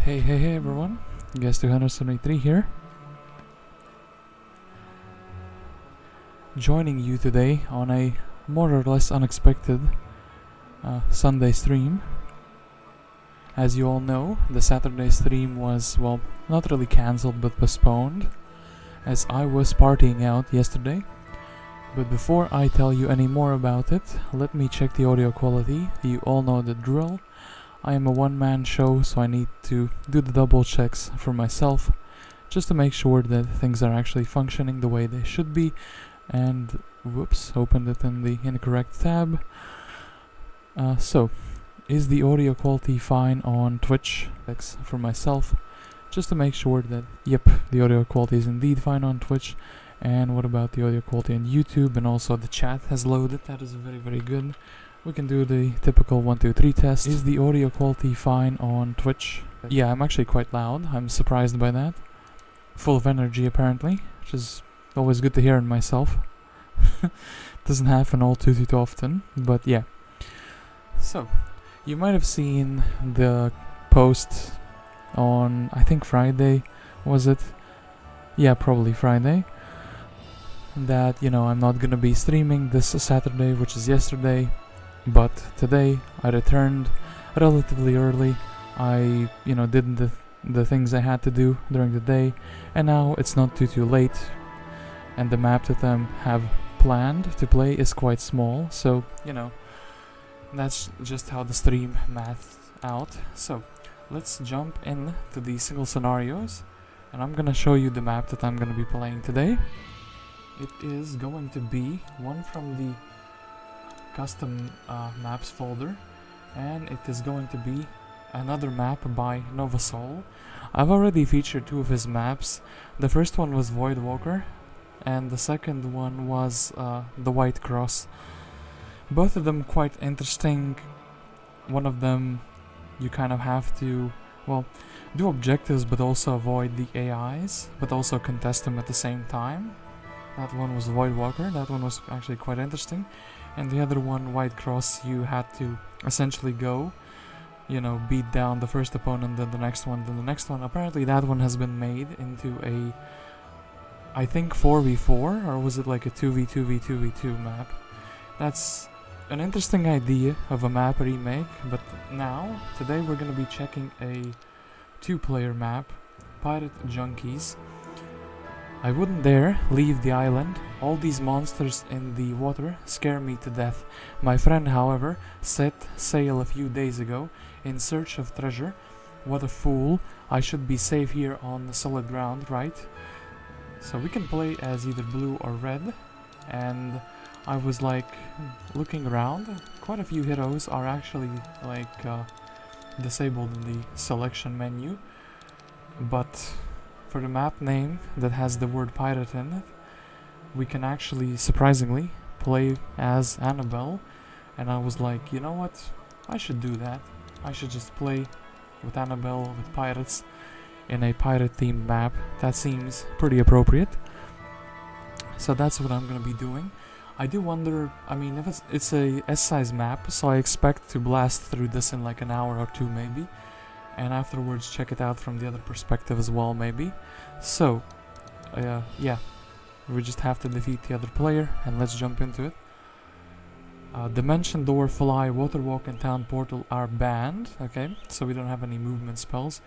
Hey everyone, guest 273 here. Joining you today on a more or less unexpected Sunday stream. As you all know, the Saturday stream was, well, not really cancelled but postponed, as I was partying out yesterday. But before I tell you any more about it, let me check the audio quality. You all know the drill. I am a one-man show, so I need to do the double checks for myself, just to make sure that things are actually functioning the way they should be. And whoops, opened it in the incorrect tab. So, is the audio quality fine on Twitch? Checks for myself, just to make sure that, yep, the audio quality is indeed fine on Twitch. And what about the audio quality on YouTube? And also the chat has loaded. That is very good. We can do the typical 1, 2, 3 test. Is the audio quality fine on Twitch? Yeah, I'm actually quite loud. I'm surprised by that. Full of energy apparently, which is always good to hear in myself. Doesn't happen all too often, but yeah. So, you might have seen the post on, I think Friday, was it? Yeah, probably Friday. That, you know, I'm not gonna be streaming this Saturday, which is yesterday. But today I returned relatively early. I, did the things I had to do during the day, and now it's not too late. And the map that I have planned to play is quite small, so that's just how the stream maths out. So let's jump in to the single scenarios, and I'm gonna show you the map that I'm gonna be playing today. It is going to be one from the custom maps folder, and it is going to be another map by Novasoul. I've already featured 2 of his maps. The first one was Voidwalker, and the second one was the White Cross. Both of them quite interesting. One of them you kind of have to, well, do objectives but also avoid the AIs, but also contest them at the same time. That one was Voidwalker. That one was actually quite interesting. And the other one, White Cross, you had to essentially go, beat down the first opponent, then the next one, then the next one. Apparently that one has been made into a, I think 4v4, or was it like a 2v2v2v2 map? That's an interesting idea of a map remake, but now, today we're gonna be checking a 2-player map, Pirate Junkies. I wouldn't dare leave the island. All these monsters in the water scare me to death. My friend, however, set sail a few days ago in search of treasure. What a fool. I should be safe here on solid ground, right? So we can play as either blue or red. And I was like looking around. Quite a few heroes are actually like disabled in the selection menu. But for the map name that has the word pirate in it, we can actually, surprisingly, play as Anabel. And I was like, you know what, I should do that. I should just play with Anabel, with pirates, in a pirate-themed map. That seems pretty appropriate. So that's what I'm gonna be doing. I do wonder, I mean, if it's a S-size map, so I expect to blast through this in like an hour or 2 maybe. And afterwards check it out from the other perspective as well, maybe. So, yeah, we just have to defeat the other player, and let's jump into it. Dimension Door, Fly, Water Walk, and Town Portal are banned, okay, so we don't have any movement spells.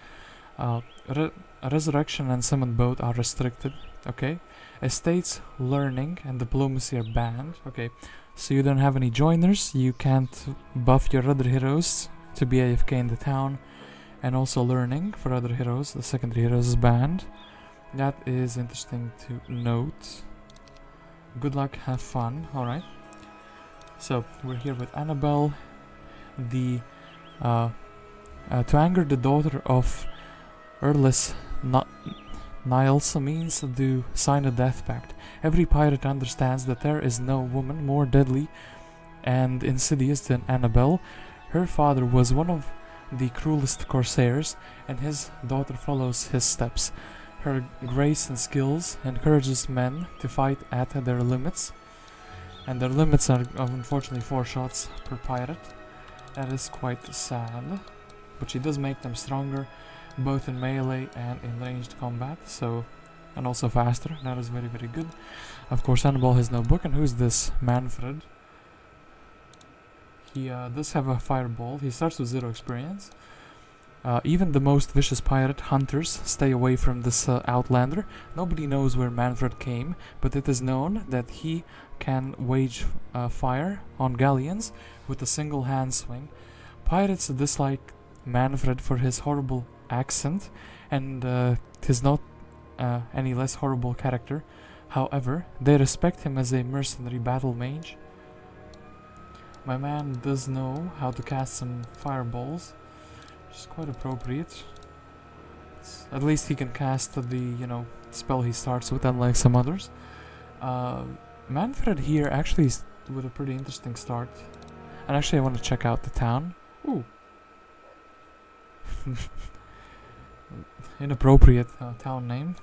Resurrection and Summon Boat are restricted, okay. Estates, Learning, and Diplomacy are banned, okay. So you don't have any joiners, you can't buff your other heroes to be AFK in the town. And also Learning for other heroes, the secondary heroes is banned. That is interesting to note. Good luck, have fun, alright. So, we're here with Anabel. The, to anger the daughter of Earless Niles means to sign a death pact. Every pirate understands that there is no woman more deadly and insidious than Anabel. Her father was one of the cruelest corsairs, and his daughter follows his steps. Her grace and skills encourages men to fight at their limits, and their limits are unfortunately 4 shots per pirate. That is quite sad, but she does make them stronger. both in melee and in ranged combat, so, and also faster. That is very, very good. Of course, Anabel has no book, and who's this? Manfred. He does have a fireball. He starts with 0 experience. Even the most vicious pirate hunters stay away from this outlander. Nobody knows where Manfred came, but it is known that he can wage fire on galleons with a single hand swing. Pirates dislike Manfred for his horrible accent, and he's not any less horrible character. However, they respect him as a mercenary battle mage. My man does know how to cast some fireballs, which is quite appropriate. At least he can cast the, you know, spell he starts with, unlike some others. Manfred here actually is with a pretty interesting start. And actually I want to check out the town. Ooh. Inappropriate town name.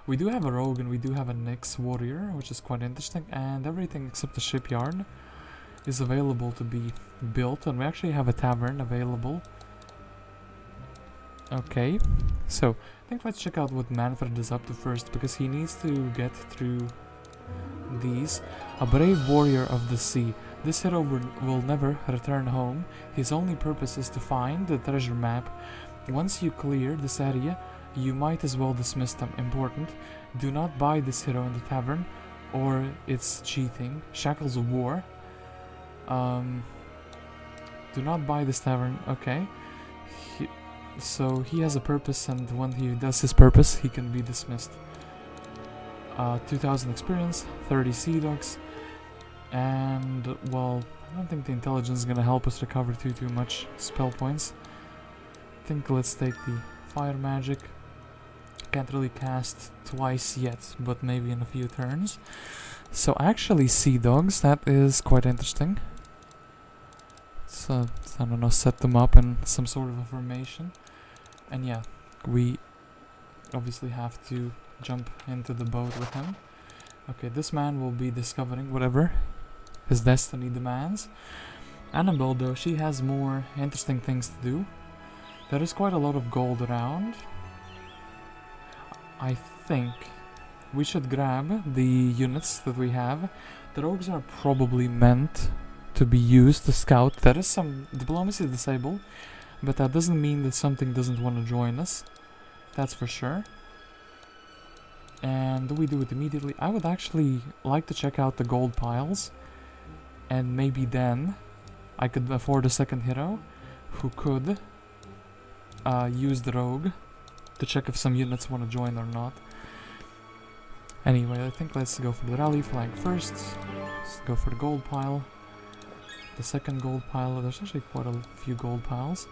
We do have a rogue and we do have a Nyx warrior, which is quite interesting. And everything except the shipyard is available to be built, and we actually have a tavern available. Okay, so I think let's check out what Manfred is up to first, because he needs to get through these. A brave warrior of the sea. This hero will never return home. His only purpose is to find the treasure map. Once you clear this area, you might as well dismiss them. Important, do not buy this hero in the tavern, or it's cheating. Shackles of War. Do not buy this tavern. Okay. So he has a purpose, and when he does his purpose, he can be dismissed. 2000 experience, 30 sea dogs, and well, I don't think the intelligence is gonna help us recover too much spell points. I think let's take the fire magic. Can't really cast twice yet, but maybe in a few turns. So actually, sea dogs, that is quite interesting. So I don't know, set them up in some sort of a formation. And yeah, we obviously have to jump into the boat with him. Okay, this man will be discovering whatever his destiny demands. Anabel, though, she has more interesting things to do. There is quite a lot of gold around. I think we should grab the units that we have. The rogues are probably meant to be used to scout. There is some diplomacy disabled, but that doesn't mean that something doesn't want to join us. That's for sure. And we do it immediately. I would actually like to check out the gold piles, and maybe then I could afford a second hero who could use the rogue to check if some units want to join or not. Anyway, I think let's go for the rally flag first. Let's go for the gold pile. The second gold pile. There's actually quite a few gold piles.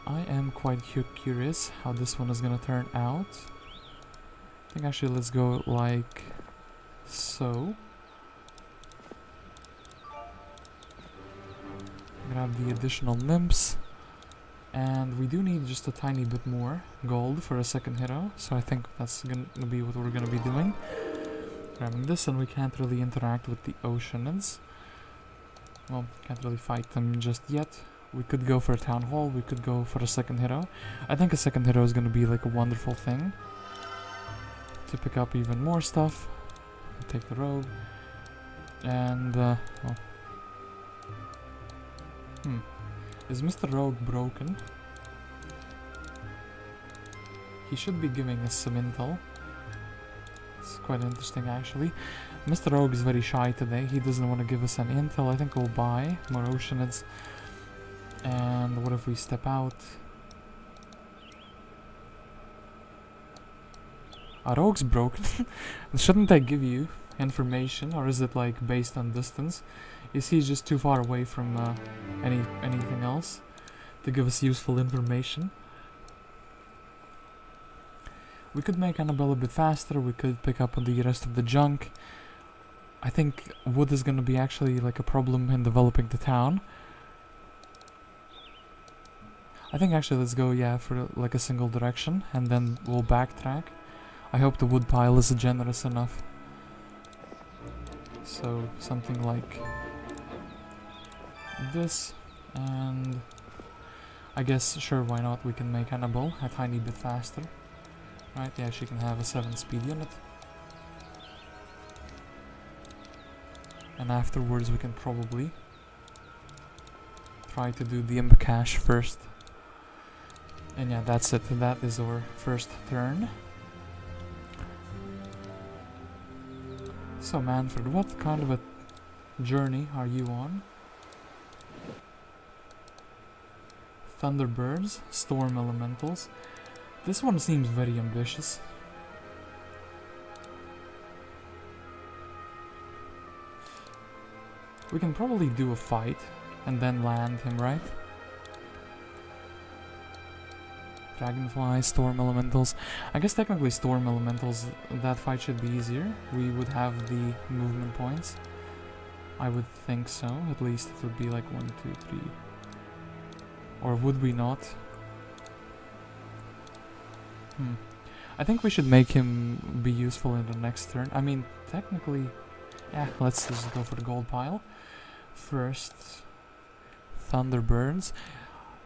I am quite curious how this one is gonna turn out. I think actually let's go like so. Grab the additional nymphs. And we do need just a tiny bit more gold for a second hero, so I think that's gonna be what we're gonna be doing. Grabbing this, and we can't really interact with the Oceanids. Well, can't really fight them just yet. We could go for a town hall, we could go for a second hero. I think a second hero is gonna be like a wonderful thing to pick up even more stuff. Take the rogue. And, well. Is Mr. Rogue broken? He should be giving us some intel. It's quite interesting actually. Mr. Rogue is very shy today. He doesn't want to give us any intel. I think we'll buy more Oceanids. And what if we step out? Are rogues broken? Shouldn't they give you information, or is it like based on distance? Is he just too far away from anything else to give us useful information? We could make Anabel a bit faster. We could pick up on the rest of the junk. I think wood is gonna be actually like a problem in developing the town. I think actually let's go, yeah, for like a single direction, and then we'll backtrack. I hope the wood pile is generous enough. So something like this, and I guess, sure, why not? We can make Anabel a tiny bit faster. Right, yeah, she can have a 7-speed unit. And afterwards we can probably try to do the imp cache first. And yeah, that's it. That is our first turn. So Manfred, what kind of a journey are you on? Thunderbirds, storm elementals. This one seems very ambitious. We can probably do a fight and then land him, right? Dragonfly, storm elementals. I guess technically storm elementals, that fight should be easier. We would have the movement points. I would think so. At least it would be like 1, 2, 3. Or would we not? I think we should make him be useful in the next turn. I mean, technically, yeah, let's just go for the gold pile. First, Thunderbirds.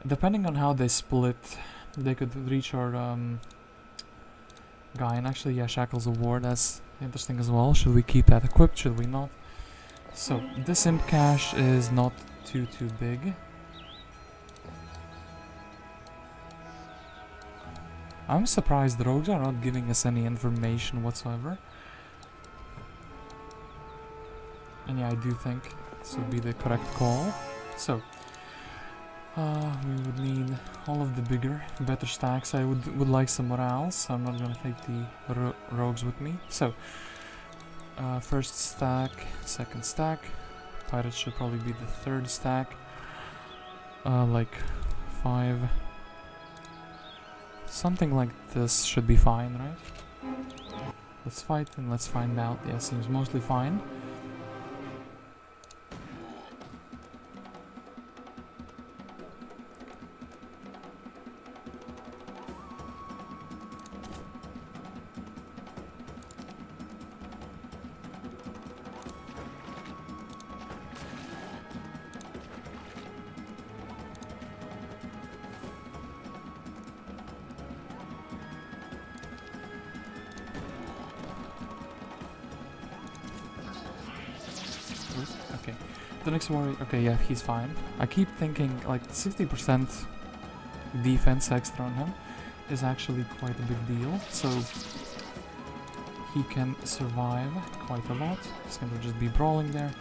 Depending on how they split, they could reach our guy. And actually, yeah, Shackles of War, that's interesting as well. Should we keep that equipped? Should we not? So, this imp cache is not too big. I'm surprised the rogues are not giving us any information whatsoever. And yeah, I do think this would be the correct call. So, we would need all of the bigger, better stacks. I would like some morale, so I'm not gonna take the rogues with me. So, first stack, second stack. Pirates should probably be the third stack. Like 5. Something like this should be fine, right? Let's fight and let's find out. Yeah, seems mostly fine. Okay, the next warrior, okay, yeah, he's fine. I keep thinking, like, 60% defense extra on him is actually quite a big deal, so he can survive quite a lot. He's gonna just be brawling there.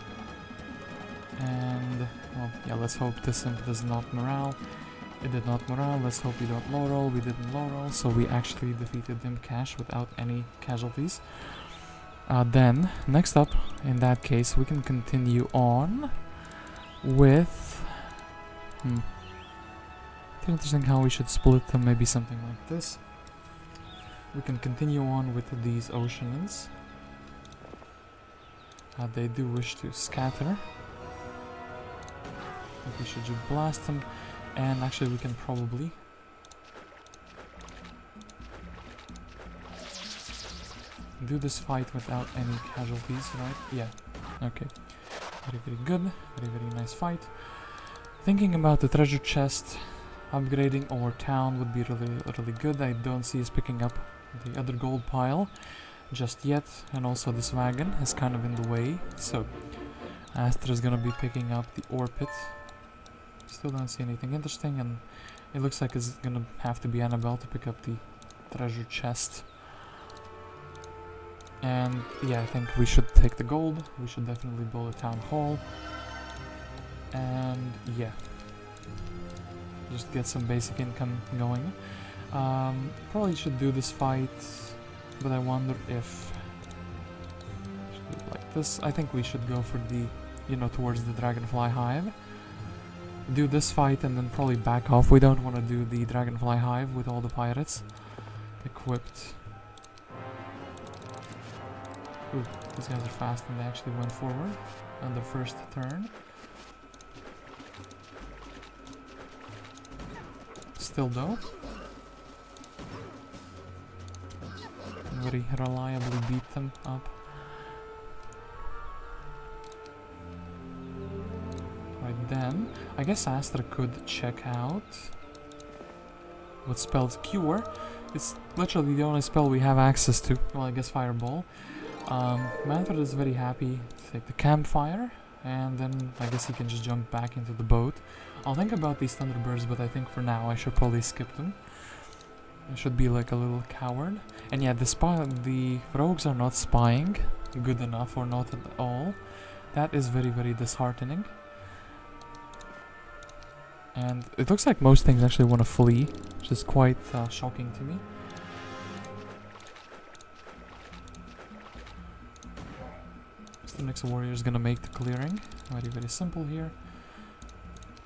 And, well, yeah, let's hope this imp does not morale. It did not morale, let's hope we don't low roll. We didn't low roll, so we actually defeated imp cache without any casualties. Then, next up, in that case, we can continue on with... It's interesting how we should split them, maybe something like this. We can continue on with these Oceanians. They do wish to scatter. I think we should just blast them, and actually we can probably... do this fight without any casualties, right? Yeah. Okay. Very good. Very nice fight. Thinking about the treasure chest, upgrading our town would be really good. I don't see us picking up the other gold pile just yet, and also this wagon is kind of in the way, so Astra is gonna be picking up the ore pit. Still don't see anything interesting, and it looks like it's gonna have to be Anabel to pick up the treasure chest. And yeah, I think we should take the gold. We should definitely build a town hall. And yeah, just get some basic income going. Probably should do this fight, but I wonder if should do it like this. I think we should go for the, you know, towards the Dragonfly Hive. Do this fight and then probably back off. We don't want to do the Dragonfly Hive with all the pirates equipped. Ooh, these guys are fast and they actually went forward on the first turn. Still though, very reliably beat them up. Right then, I guess Astra could check out what spells cure. It's literally the only spell we have access to. Well, I guess Fireball. Manfred is very happy to take the campfire, and then I guess he can just jump back into the boat. I'll think about these Thunderbirds, but I think for now I should probably skip them. I should be like a little coward. And yeah, the rogues are not spying good enough, or not at all. That is very, very disheartening. And it looks like most things actually want to flee, which is quite shocking to me. The next warrior is gonna make the clearing. Very, very simple here.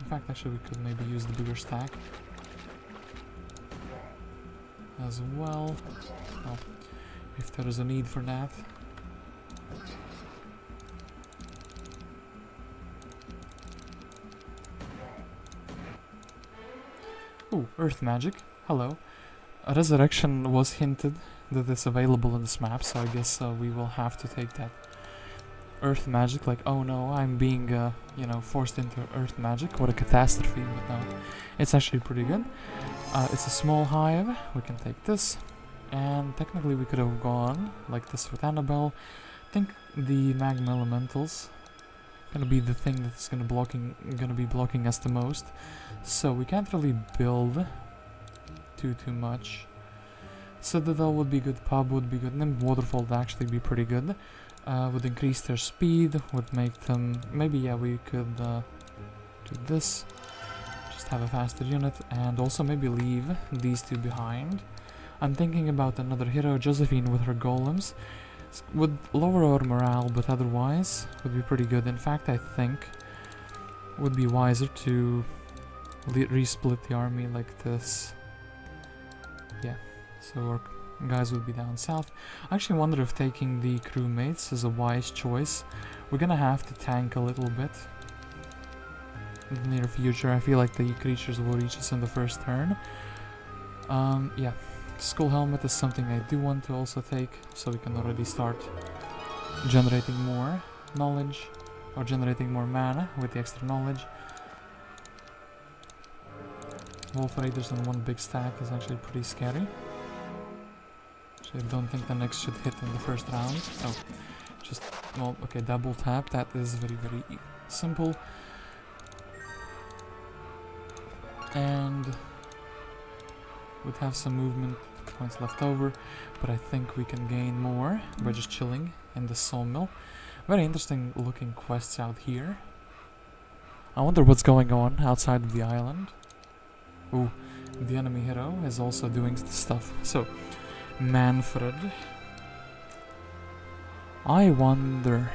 In fact, actually we could maybe use the bigger stack as well. Well, if there is a need for that. Ooh, earth magic. Hello. A resurrection was hinted that it's available in this map, so I guess we will have to take that. Earth magic, like, oh no, I'm being, you know, forced into earth magic. What a catastrophe, but no, it's actually pretty good. It's a small hive, we can take this, and technically we could have gone like this with Anabel. I think the magma elementals gonna be the thing that's gonna be blocking us the most, so we can't really build too much. Citadel would be good, pub would be good, and then waterfall would actually be pretty good. Would increase their speed, would make them... Maybe, yeah, we could do this. Just have a faster unit, and also maybe leave these two behind. I'm thinking about another hero, Josephine, with her golems. Would lower our morale, but otherwise would be pretty good. In fact, I think would be wiser to resplit the army like this. Yeah, so our guys would be down south. I actually wonder if taking the crewmates is a wise choice. We're gonna have to tank a little bit in the near future. I feel like the creatures will reach us in the first turn. Yeah, Skull Helmet is something I do want to also take, so we can already start generating more knowledge, or generating more mana with the extra knowledge. Wolf Raiders on one big stack is actually pretty scary. I don't think the next should hit in the first round. Oh, just, well, okay, double tap. That is very, very simple. And we'd have some movement points left over, but I think we can gain more by just chilling in the sawmill. Very interesting looking quests out here. I wonder what's going on outside of the island. Ooh, the enemy hero is also doing stuff. So, Manfred. I wonder...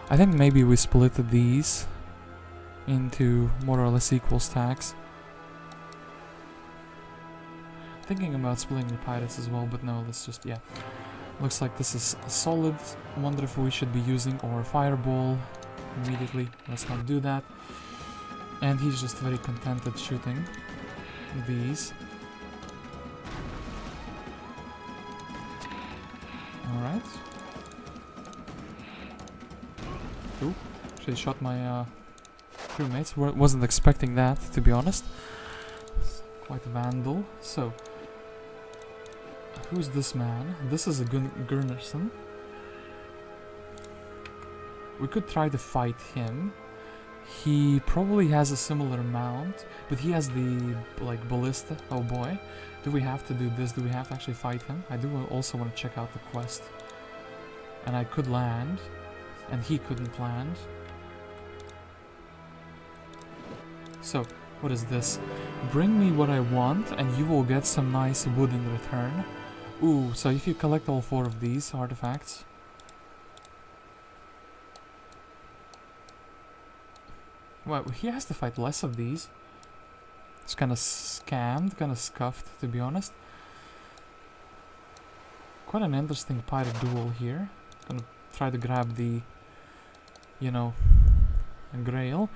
I think maybe we split these into more or less equal stacks. Thinking about splitting the pirates as well, but no, let's just, yeah. Looks like this is solid. Wonder if we should be using our fireball immediately. Let's not do that. And he's just very content at shooting these. Alright. Ooh, actually shot my crewmates. Wasn't expecting that, to be honest. Quite a vandal. So, who's this man? This is a Gurnerson. We could try to fight him. He probably has a similar mount, but he has the, like, ballista. Oh boy. Do we have to do this? Do we have to actually fight him? I do also want to check out the quest. And I could land, and he couldn't land. So, what is this? Bring me what I want, and you will get some nice wood in return. Ooh, so if you collect all 4 of these artifacts... Well, he has to fight less of these. It's kind of scammed, kind of scuffed, to be honest. Quite an interesting pirate duel here. Gonna try to grab the, you know, GRAIL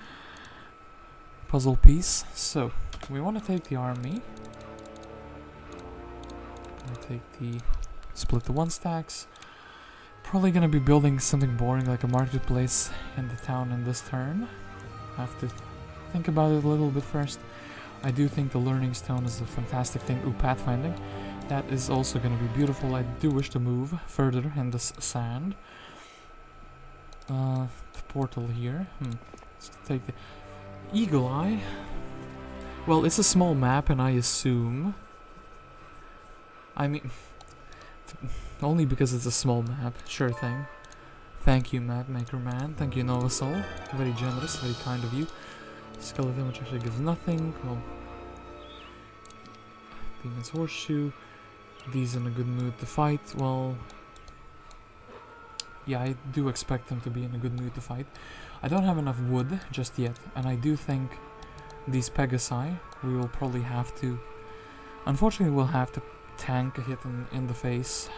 puzzle piece. So, we want to take the army. We'll take the split the 1 stacks. Probably gonna be building something boring like a marketplace in the town in this turn. Have to think about it a little bit first. I do think the Learning Stone is a fantastic thing. Ooh, pathfinding. That is also going to be beautiful. I do wish to move further in this sand. The portal here. Let's take the Eagle Eye. Well, it's a small map, and I assume... I mean... only because it's a small map. Sure thing. Thank you, Map Maker Man. Thank you, Novasoul. Very generous, very kind of you. Skeleton, which actually gives nothing. Well... Demon's Horseshoe. These in a good mood to fight. Well... yeah, I do expect them to be in a good mood to fight. I don't have enough wood just yet, and I do think these Pegasi, we will probably have to... unfortunately, we'll have to tank a hit in the face.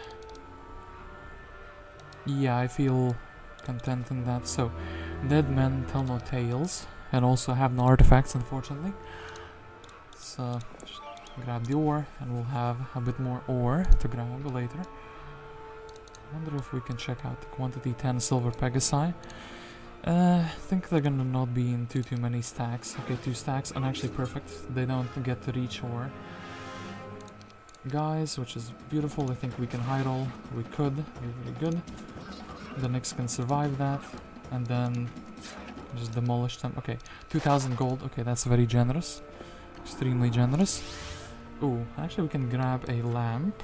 Yeah, I feel content in that. So, dead men tell no tales, and also have no artifacts, unfortunately. So, just grab the ore, and we'll have a bit more ore to grab later. I wonder if we can check out the quantity. 10 silver Pegasi. I think they're gonna not be in too many stacks. Okay, 2 stacks, and actually perfect. They don't get to reach ore. Guys, which is beautiful. I think we can hide all. We could. Very good. The Nyx can survive that. And then just demolish them. Okay, 2,000 gold. Okay, that's very generous. Extremely generous. Ooh, actually we can grab a lamp.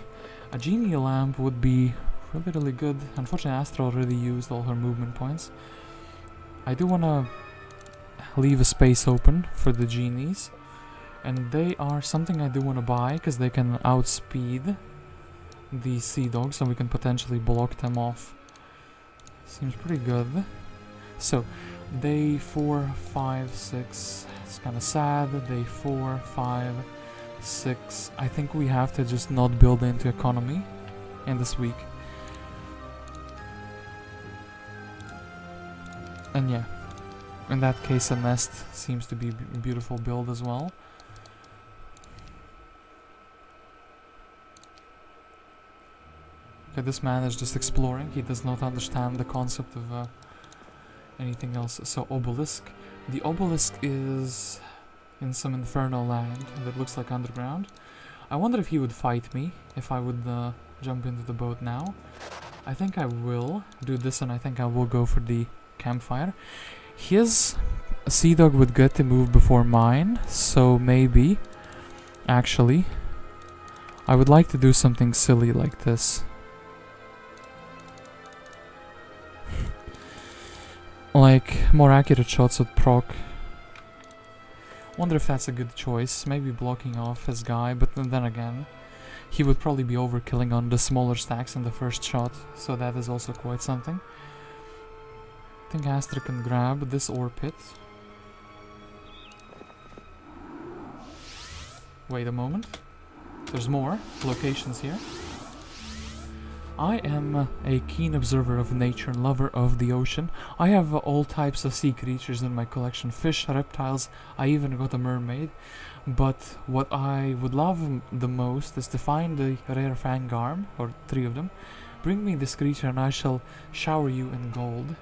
A genie lamp would be really good. Unfortunately, Astra already used all her movement points. I do want to leave a space open for the genies. And they are something I do want to buy, because they can outspeed the sea dogs, and we can potentially block them off. Seems pretty good. So, day 4, 5, 6. It's kind of sad. Day 4, 5, 6. I think we have to just not build into economy in this week. And yeah, in that case, a nest seems to be a beautiful build as well. Okay, this man is just exploring. He does not understand the concept of anything else. So, obelisk. The obelisk is in some inferno land that looks like underground. I wonder if he would fight me if I would jump into the boat now. I think I will do this, and I think I will go for the campfire. His sea dog would get to move before mine, so maybe, actually, I would like to do something silly like this. Like, more accurate shots would proc. Wonder if that's a good choice. Maybe blocking off his guy, but then again, he would probably be overkilling on the smaller stacks in the first shot, so that is also quite something. I think Astra can grab this ore pit. Wait a moment. There's more locations here. I am a keen observer of nature and lover of the ocean. I have all types of sea creatures in my collection. Fish, reptiles, I even got a mermaid. But what I would love the most is to find the rare fangarm, or 3 of them. Bring me this creature and I shall shower you in gold.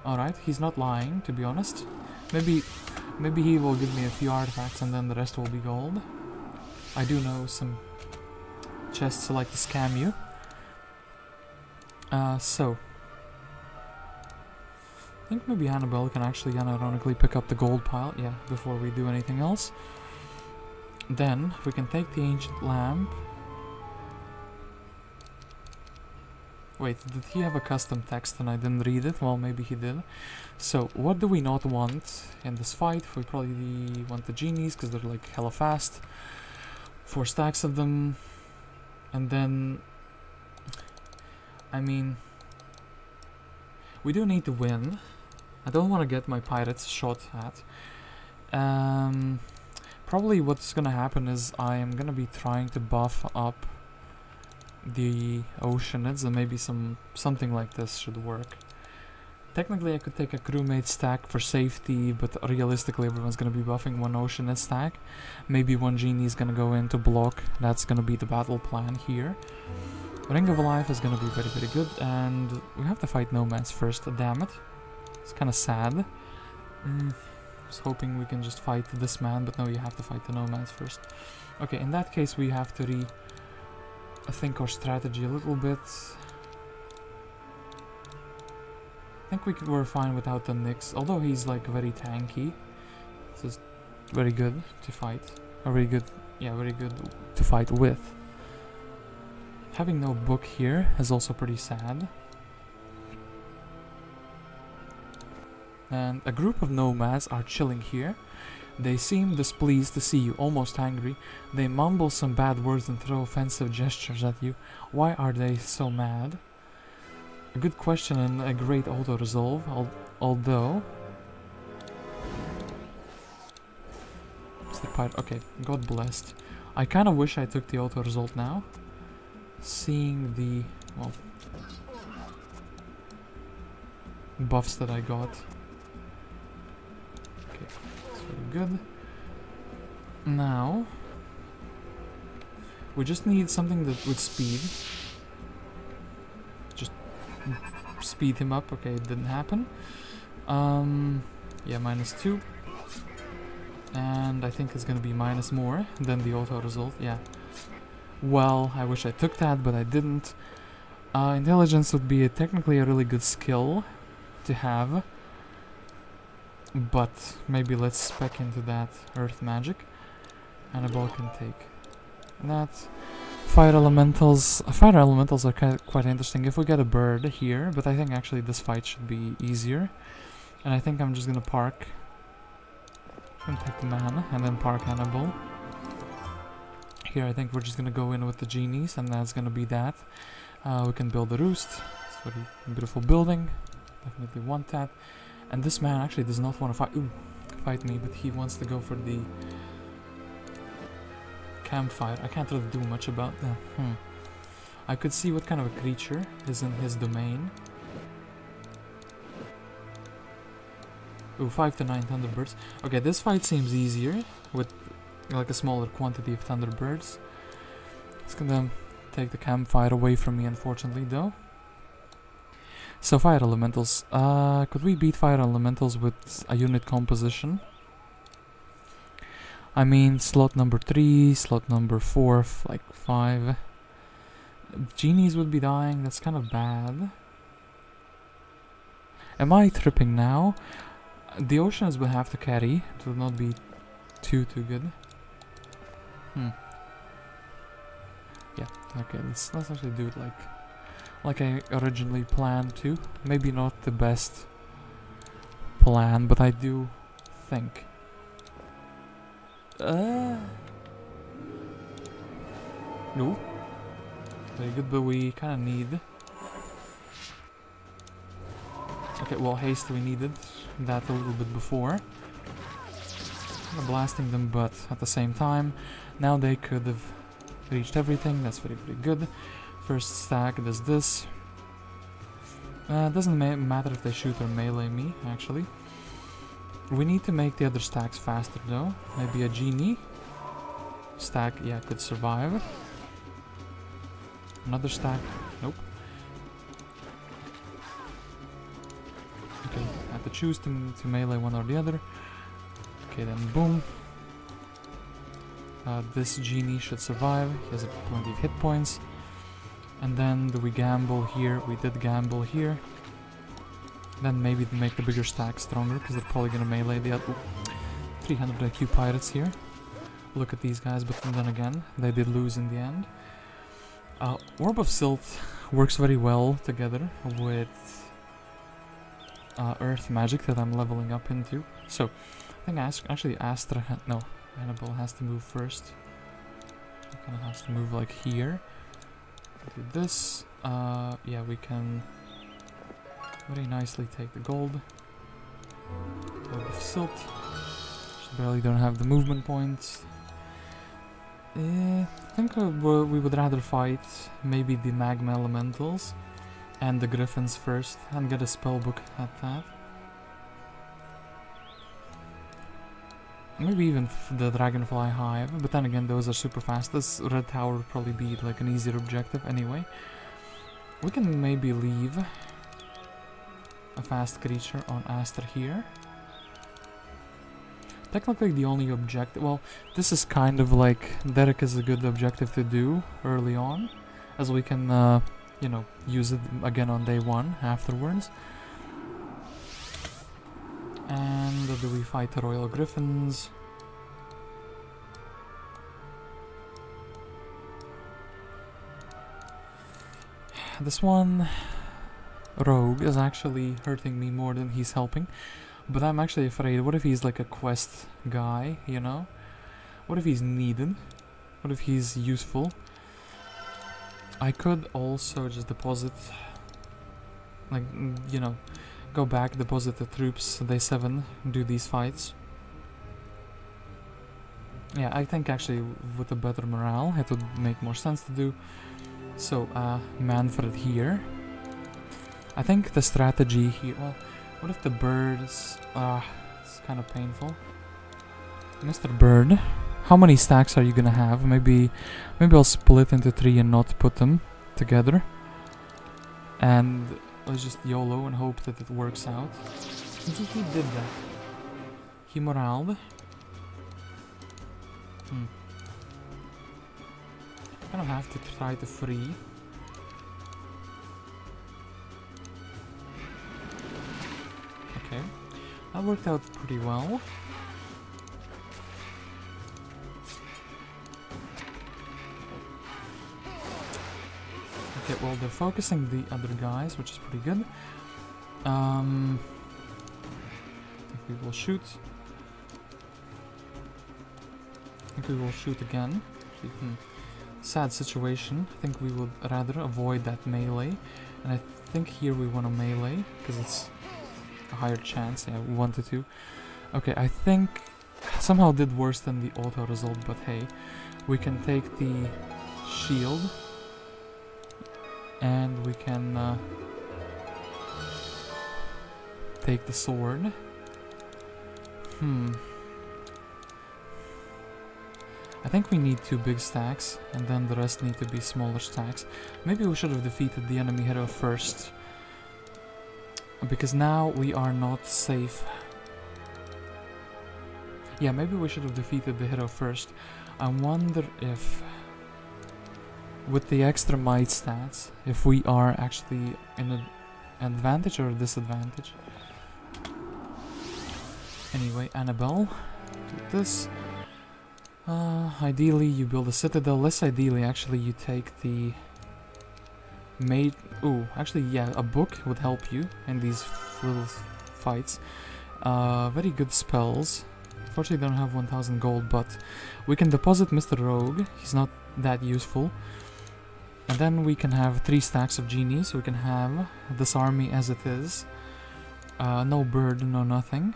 Alright, he's not lying, to be honest. Maybe he will give me a few artifacts and then the rest will be gold. I do know some chests like to scam you. So I think maybe Anabel can actually unironically pick up the gold pile, yeah, before we do anything else. Then we can take the ancient lamp. Wait, did he have a custom text and I didn't read it? Well, maybe he did. So, what do we not want in this fight? We probably want the genies, because they're like hella fast. 4 stacks of them. And then... I mean... we do need to win. I don't want to get my pirates shot at. Probably what's gonna happen is I am gonna be trying to buff up the oceanids, and maybe something like this should work. Technically I could take a crewmate stack for safety, but realistically everyone's gonna be buffing 1 oceanid stack. Maybe 1 genie is gonna go in to block. That's gonna be the battle plan here. Ring of Life is gonna be very, very good, and we have to fight nomads first. Damn it. It's kinda sad. was hoping we can just fight this man, but no, you have to fight the nomads first. Okay, in that case we have to rethink our strategy a little bit. I think we're fine without the Nyx, although he's like very tanky. This is very good to fight. Or very good, yeah, very good to fight with. Having no book here is also pretty sad. And a group of nomads are chilling here. They seem displeased to see you, almost angry. They mumble some bad words and throw offensive gestures at you. Why are they so mad? A good question and a great auto-resolve, although... Okay, God blessed. I kind of wish I took the auto-resolve now. Seeing the, well, buffs that I got. Okay, that's very good. Now, we just need something that would speed. Just speed him up. Okay, it didn't happen. Yeah, -2. And I think it's gonna be minus more than the auto result. Yeah. Well, I wish I took that, but I didn't. Intelligence would be technically a really good skill to have. But maybe let's spec into that earth magic. Anabel can take that. Fire elementals. Fire elementals are quite interesting if we get a bird here, but I think actually this fight should be easier. And I think I'm just gonna park. And take the man, and then park Anabel. Here I think we're just gonna go in with the genies, and that's gonna be that. We can build a roost. It's a very beautiful building. Definitely want that. And this man actually does not want to fight me, but he wants to go for the campfire. I can't really do much about that. I could see what kind of a creature is in his domain. Ooh, 5 to 9 Thunderbirds. Okay, this fight seems easier with like a smaller quantity of Thunderbirds. It's gonna take the campfire away from me, unfortunately, though. So fire elementals. Could we beat fire elementals with a unit composition? I mean, slot number 3, slot number 4, like 5. Genies would be dying. That's kind of bad. Am I tripping now? The oceans will have to carry. It will not be too good. Yeah. Okay. Let's actually do it like I originally planned to. Maybe not the best plan, but I do think. No. Very good, but we kind of need. Okay, well, haste we needed that a little bit before. Kind of blasting them, but at the same time, now they could have reached everything. That's very good. First stack does this. Doesn't matter if they shoot or melee me, actually. We need to make the other stacks faster, though. Maybe a genie stack, yeah, could survive. Another stack, nope. Okay, I have to choose to melee one or the other. Okay, then boom. This genie should survive. He has plenty of hit points. And then do we gamble here? We did gamble here. Then maybe to make the bigger stack stronger, because they're probably gonna melee the other 300 IQ pirates here. Look at these guys, but then again, they did lose in the end. Orb of Silt works very well together with Earth Magic that I'm leveling up into. So, I think actually Astra, no, Anabel has to move first. She kind of has to move like here. Do this. Yeah, we can very nicely take the gold. Orb of Silt. Just barely don't have the movement points. I think we would rather fight maybe the Magma Elementals and the Griffins first and get a spellbook at that. Maybe even the Dragonfly Hive, but then again those are super fast. This Red Tower would probably be like an easier objective anyway. We can maybe leave a fast creature on Aster here. Technically the only objective, well, this is kind of like, Derek is a good objective to do early on, as we can, you know, use it again on day 1 afterwards. And do we fight the Royal Griffins? This one, Rogue, is actually hurting me more than he's helping. But I'm actually afraid, what if he's like a quest guy, you know? What if he's needed? What if he's useful? I could also just deposit, like, you know, go back, deposit the troops, day 7, do these fights. Yeah, I think actually with a better morale, it would make more sense to do. So, Manfred here. I think the strategy here, well, what if the birds, it's kind of painful. Mr. Bird, how many stacks are you gonna have? Maybe I'll split into 3 and not put them together. And let's just YOLO and hope that it works out. He did that. He moraled. Kind of have to try to free. Okay, that worked out pretty well. Okay, well, they're focusing the other guys, which is pretty good. I think we will shoot. I think we will shoot again. Sad situation. I think we would rather avoid that melee. And I think here we want to melee, because it's a higher chance. Yeah, 1 to 2. Okay, I think somehow did worse than the auto result, but hey. We can take the shield. And we can take the sword. I think we need 2 big stacks, and then the rest need to be smaller stacks. Maybe we should have defeated the enemy hero first, because now we are not safe. Yeah, maybe we should have defeated the hero first. I wonder if, with the extra might stats, if we are actually in an advantage or a disadvantage. Anyway, Anabel, do this. Ideally you build a citadel, less ideally actually you take the mate. Ooh, actually yeah, a book would help you in these little fights. Very good spells. Unfortunately don't have 1000 gold, but we can deposit Mr. Rogue, he's not that useful. And then we can have 3 stacks of genies, so we can have this army as it is. No bird, no nothing.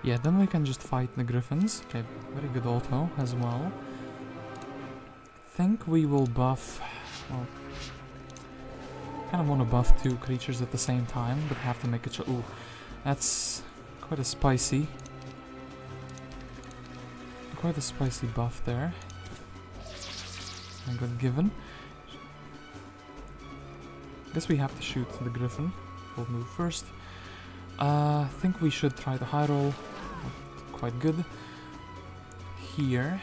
Yeah, then we can just fight the griffins. Okay, very good auto as well. Think we will buff, well, kind of want to buff 2 creatures at the same time, but have to make a ooh, that's quite a spicy buff there. I got given. Guess we have to shoot the griffin. We'll move first. I think we should try the high roll. Quite good. Here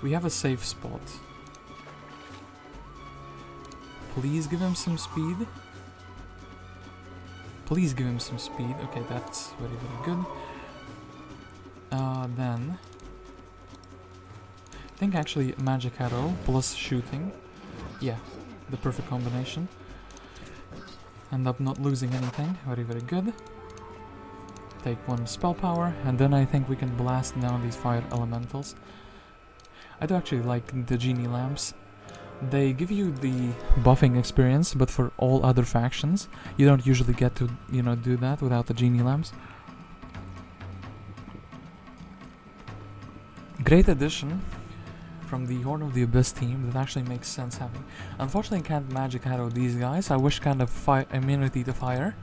we have a safe spot. Please give him some speed. Please give him some speed. Okay, that's very, very good. Then I think actually magic arrow plus shooting. Yeah, the perfect combination. End up not losing anything. Very, very good. Take 1 spell power, and then I think we can blast down these fire elementals. I do actually like the genie lamps. They give you the buffing experience, but for all other factions, you don't usually get to, you know, do that without the genie lamps. Great addition from the Horn of the Abyss team that actually makes sense having. Unfortunately, I can't magic arrow these guys. I wish kind of immunity to fire.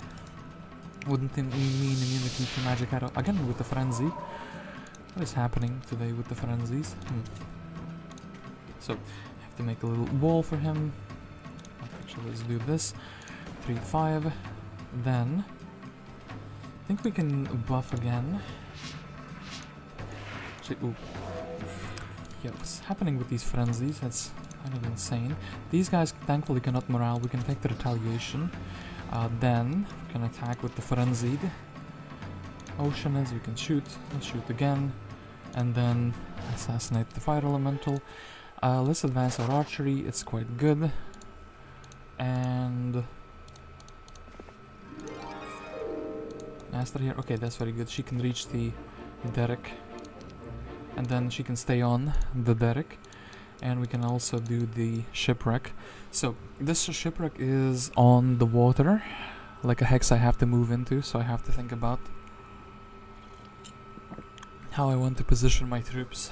Wouldn't mean immunity to magic arrow. Again with the frenzy. What is happening today with the frenzies? So, I have to make a little wall for him. Actually, let's do this. 3 to 5. Then I think we can buff again. Actually, ooh. Yeah, what's happening with these frenzies? That's kind of insane. These guys thankfully cannot morale. We can take the retaliation. Then we can attack with the frenzied. Ocean is, we can shoot. Let's shoot again. And then assassinate the fire elemental. Let's advance our archery. It's quite good. And Aster here. Okay, that's very good. She can reach the derrick. And then she can stay on the derrick. And we can also do the shipwreck. So this shipwreck is on the water, like a hex I have to move into, so I have to think about how I want to position my troops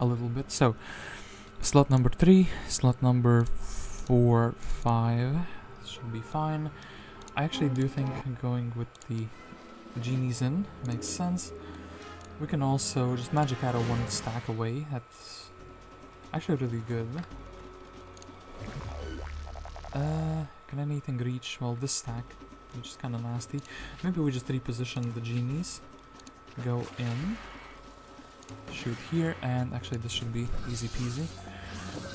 a little bit. So slot number 3, slot number 4, 5 should be fine. I actually do think going with the genies in makes sense. We can also just magic arrow one stack away. That's actually really good. Can anything reach? Well, this stack, which is kind of nasty. Maybe we just reposition the genies. Go in. Shoot here, and actually this should be easy peasy.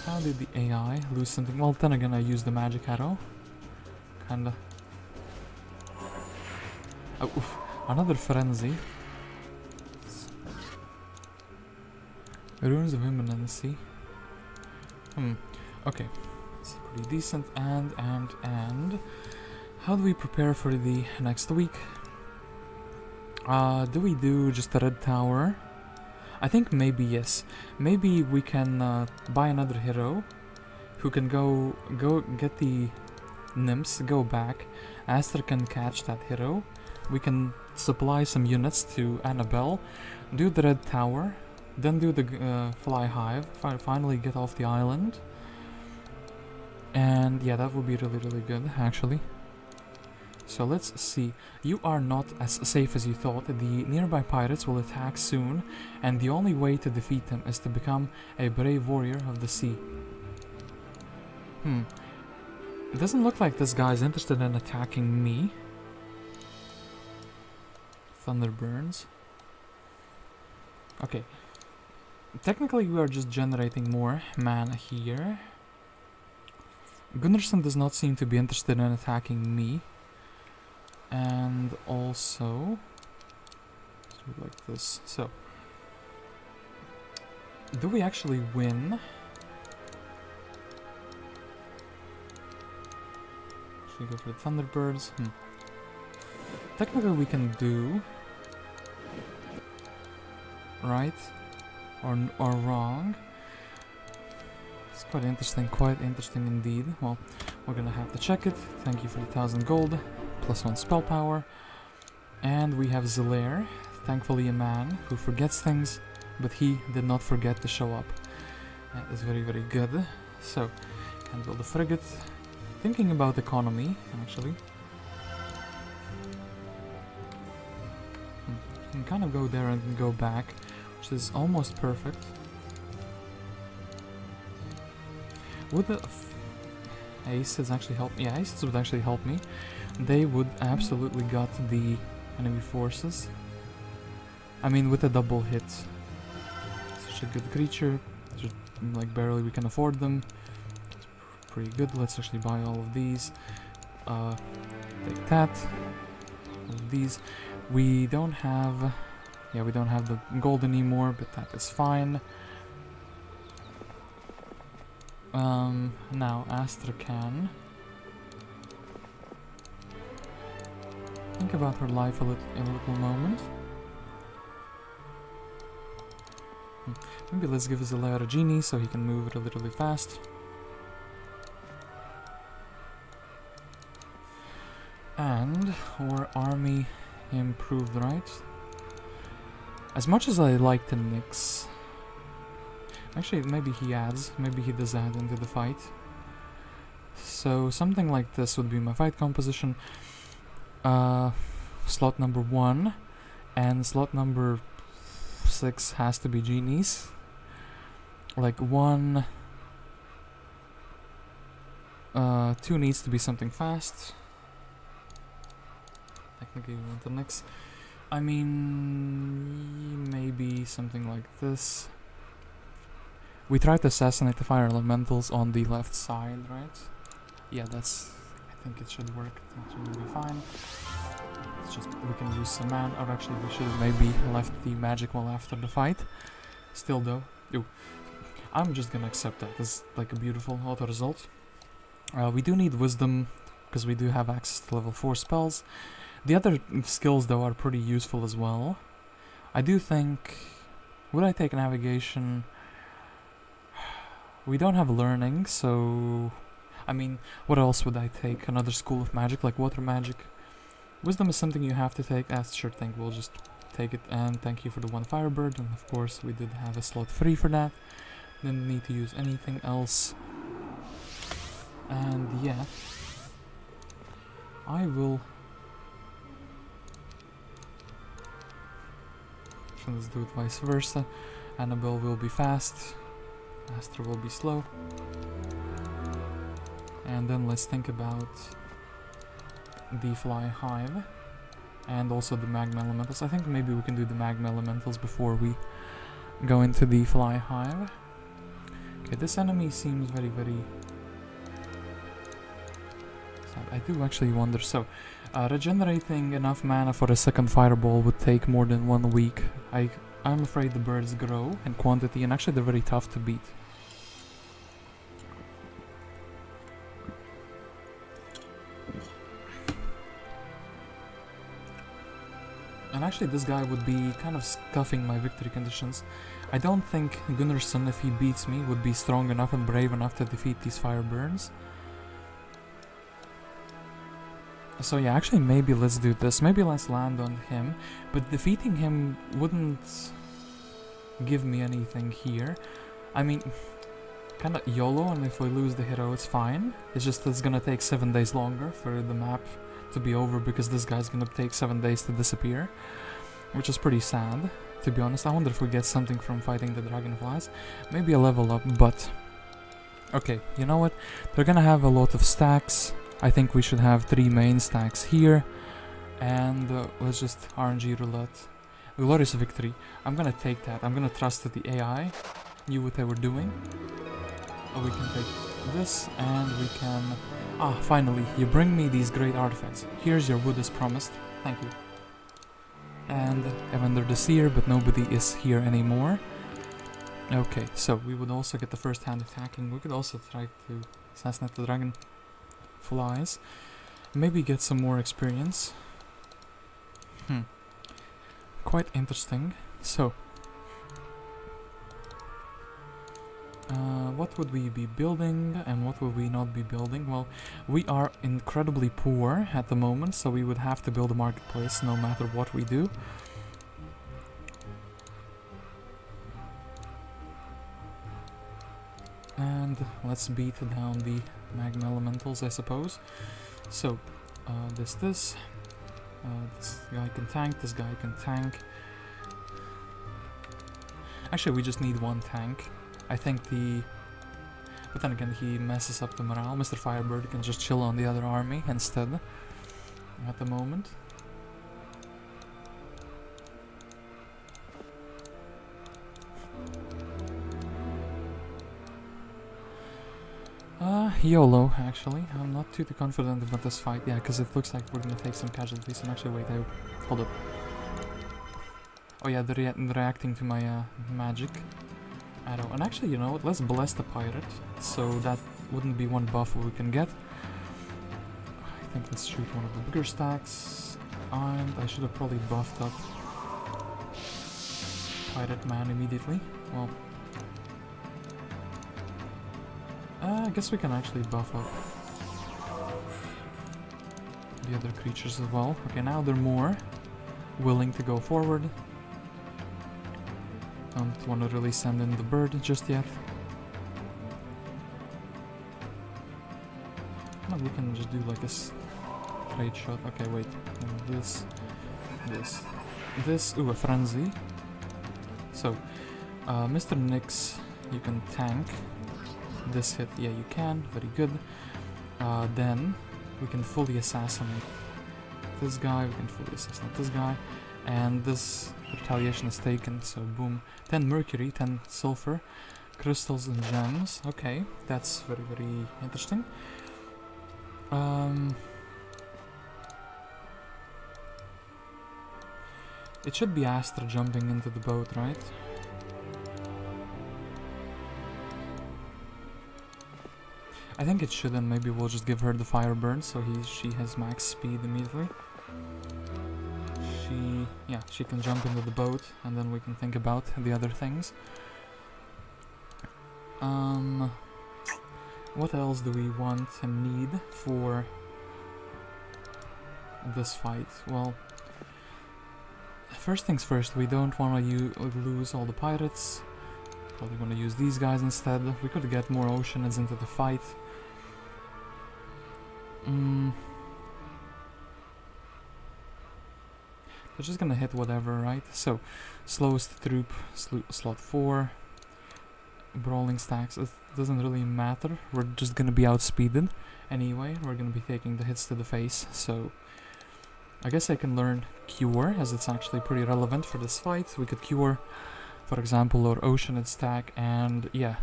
How did the AI lose something? Well, then again, I used the magic arrow. Kinda. Oh, oof. Another frenzy. Runes of Imminency. Okay. It's pretty decent. And how do we prepare for the next week? Do we do just a red tower? I think maybe yes. Maybe we can buy another hero who can go get the nymphs, go back. Aster can catch that hero. We can supply some units to Anabel, do the red tower, then do the fly hive, finally get off the island. And yeah, that would be really, really good, actually. So let's see. You are not as safe as you thought. The nearby pirates will attack soon, and the only way to defeat them is to become a brave warrior of the sea. It doesn't look like this guy's interested in attacking me. Thunder burns. Okay. Technically, we are just generating more mana here. Gunnarsson does not seem to be interested in attacking me. And also, let's do it like this. So, do we actually win? Should we go for the Thunderbirds? Technically, we can do right or wrong. It's quite interesting indeed. Well, we're gonna have to check it. Thank you for the 1,000 gold. +1 spell power. And we have Zelair, thankfully a man who forgets things, but he did not forget to show up. That is very, very good. So, can build a frigate. Thinking about economy, actually. You can kind of go there and go back, which is almost perfect. Would the aces actually help? Yeah, aces would actually help me. They would absolutely gut the enemy forces. I mean, with a double hit. Such a good creature. Just, like, barely we can afford them. It's pretty good. Let's actually buy all of these. Take that. All of these. We don't have... Yeah, we don't have the gold anymore, but that is fine. Now Astrakhan. Think about her life in a little moment. Maybe let's give Zelair a genie so he can move it really fast. And our army improved, right? As much as I like the Nyx. Actually, maybe he adds. Maybe he does add into the fight. So something like this would be my fight composition. Slot number 1 and slot number 6 has to be genies. Like 1, 2 needs to be something fast. Technically, we want the next. I mean, maybe something like this. We tried to assassinate the fire elementals on the left side, right? Yeah, that's... I think it should work. That should be fine. It's just, we can use some mana, or actually we should have maybe left the magic well after the fight. Still though, I'm just gonna accept that as like a beautiful auto result. We do need wisdom, because we do have access to level 4 spells. The other skills though are pretty useful as well. I do think... Would I take navigation? We don't have learning, so... I mean, what else would I take? Another school of magic, like water magic. Wisdom is something you have to take. Sure thing, we'll just take it. And thank you for the 1 firebird. And of course, we did have a slot free for that. Didn't need to use anything else. And yeah, I will... Actually, let's do it vice versa. Anabel will be fast. Astra will be slow. And then let's think about the fly hive and also the magma elementals. I think maybe we can do the magma elementals before we go into the fly hive. Okay, this enemy seems very sad. I do actually wonder. So regenerating enough mana for a second fireball would take more than 1 week. I'm afraid the birds grow in quantity, and actually they're very tough to beat. And actually this guy would be kind of scuffing my victory conditions. I don't think Gunnarsson, if he beats me, would be strong enough and brave enough to defeat these firebirds. So yeah, actually maybe let's do this. Maybe let's land on him. But defeating him wouldn't give me anything here. I mean, kinda YOLO, and if we lose the hero it's fine. It's just it's gonna take 7 days longer for the map to be over, because this guy's gonna take 7 days to disappear, which is pretty sad, to be honest. I wonder if we get something from fighting the dragonflies. Maybe a level up, but... Okay, you know what? They're gonna have a lot of stacks. I think we should have 3 main stacks here. And let's just RNG roulette. Glorious victory. I'm gonna take that. I'm gonna trust that the AI knew what they were doing. We can take this, and we can... Ah, finally, you bring me these great artifacts. Here's your wood as promised. Thank you. And Evander the Seer, but nobody is here anymore. Okay, so we would also get the first hand attacking. We could also try to assassinate the dragon flies. Maybe get some more experience. Quite interesting. So... what would we be building and what would we not be building? Well, we are incredibly poor at the moment, so we would have to build a marketplace no matter what we do. And let's beat down the magma elementals, I suppose. So, this guy can tank, this guy can tank. Actually, we just need 1 tank. I think the... But then again, he messes up the morale. Mr. Firebird can just chill on the other army instead. At the moment. YOLO, actually. I'm not too confident about this fight. Yeah, because it looks like we're gonna take some casualties. And actually, wait, hold up. Oh yeah, they're reacting to my magic arrow. And actually, you know what, let's bless the pirate, so that wouldn't be 1 buff we can get. I think let's shoot one of the bigger stacks, and I should have probably buffed up pirate man immediately. Well, I guess we can actually buff up the other creatures as well. Okay, now they're more willing to go forward. Don't want to really send in the bird just yet. Oh, we can just do like a straight shot. Okay, wait. This. Ooh, a frenzy. So, Mr. Nix, you can tank this hit. Yeah, you can. Very good. then we can fully assassinate this guy, we can fully assassinate this guy, and this retaliation is taken, so boom. 10 mercury, 10 sulfur, crystals and gems. Okay, that's very, very interesting. It should be Astra jumping into the boat, right? I think it shouldn't. Maybe we'll just give her the fire burn so she has max speed immediately. She can jump into the boat and then we can think about the other things. What else do we want and need for this fight? Well, first things first, we don't want to lose all the pirates. Probably want to use these guys instead. We could get more oceanids into the fight. They're just gonna hit whatever, right? So, slowest troop, slot 4. Brawling stacks, it doesn't really matter. We're just gonna be outspeeded. Anyway, we're gonna be taking the hits to the face, so... I guess I can learn Cure, as it's actually pretty relevant for this fight. We could Cure, for example, our Oceanid stack, and yeah,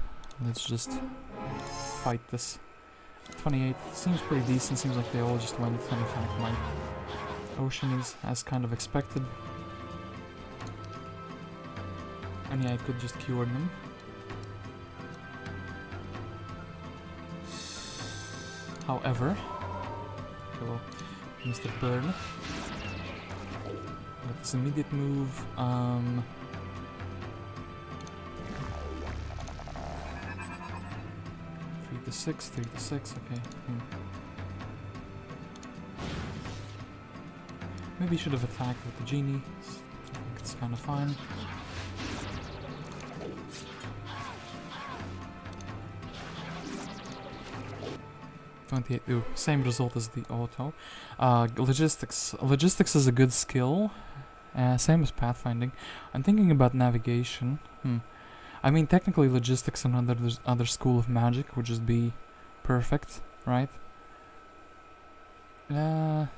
let's just fight this. 28 seems pretty decent, seems like they all just went, and in fact my Oceanids as kind of expected. And yeah, I could just Cure them. However, okay, well, Mr. Burn. Let's immediate move. 3 to 6, 3 to 6. Okay. Maybe should have attacked with the genie. I think it's kind of fine. Ooh, same result as the auto. Logistics. Logistics is a good skill. Same as pathfinding. I'm thinking about navigation. I mean, technically logistics and other school of magic would just be perfect, right? I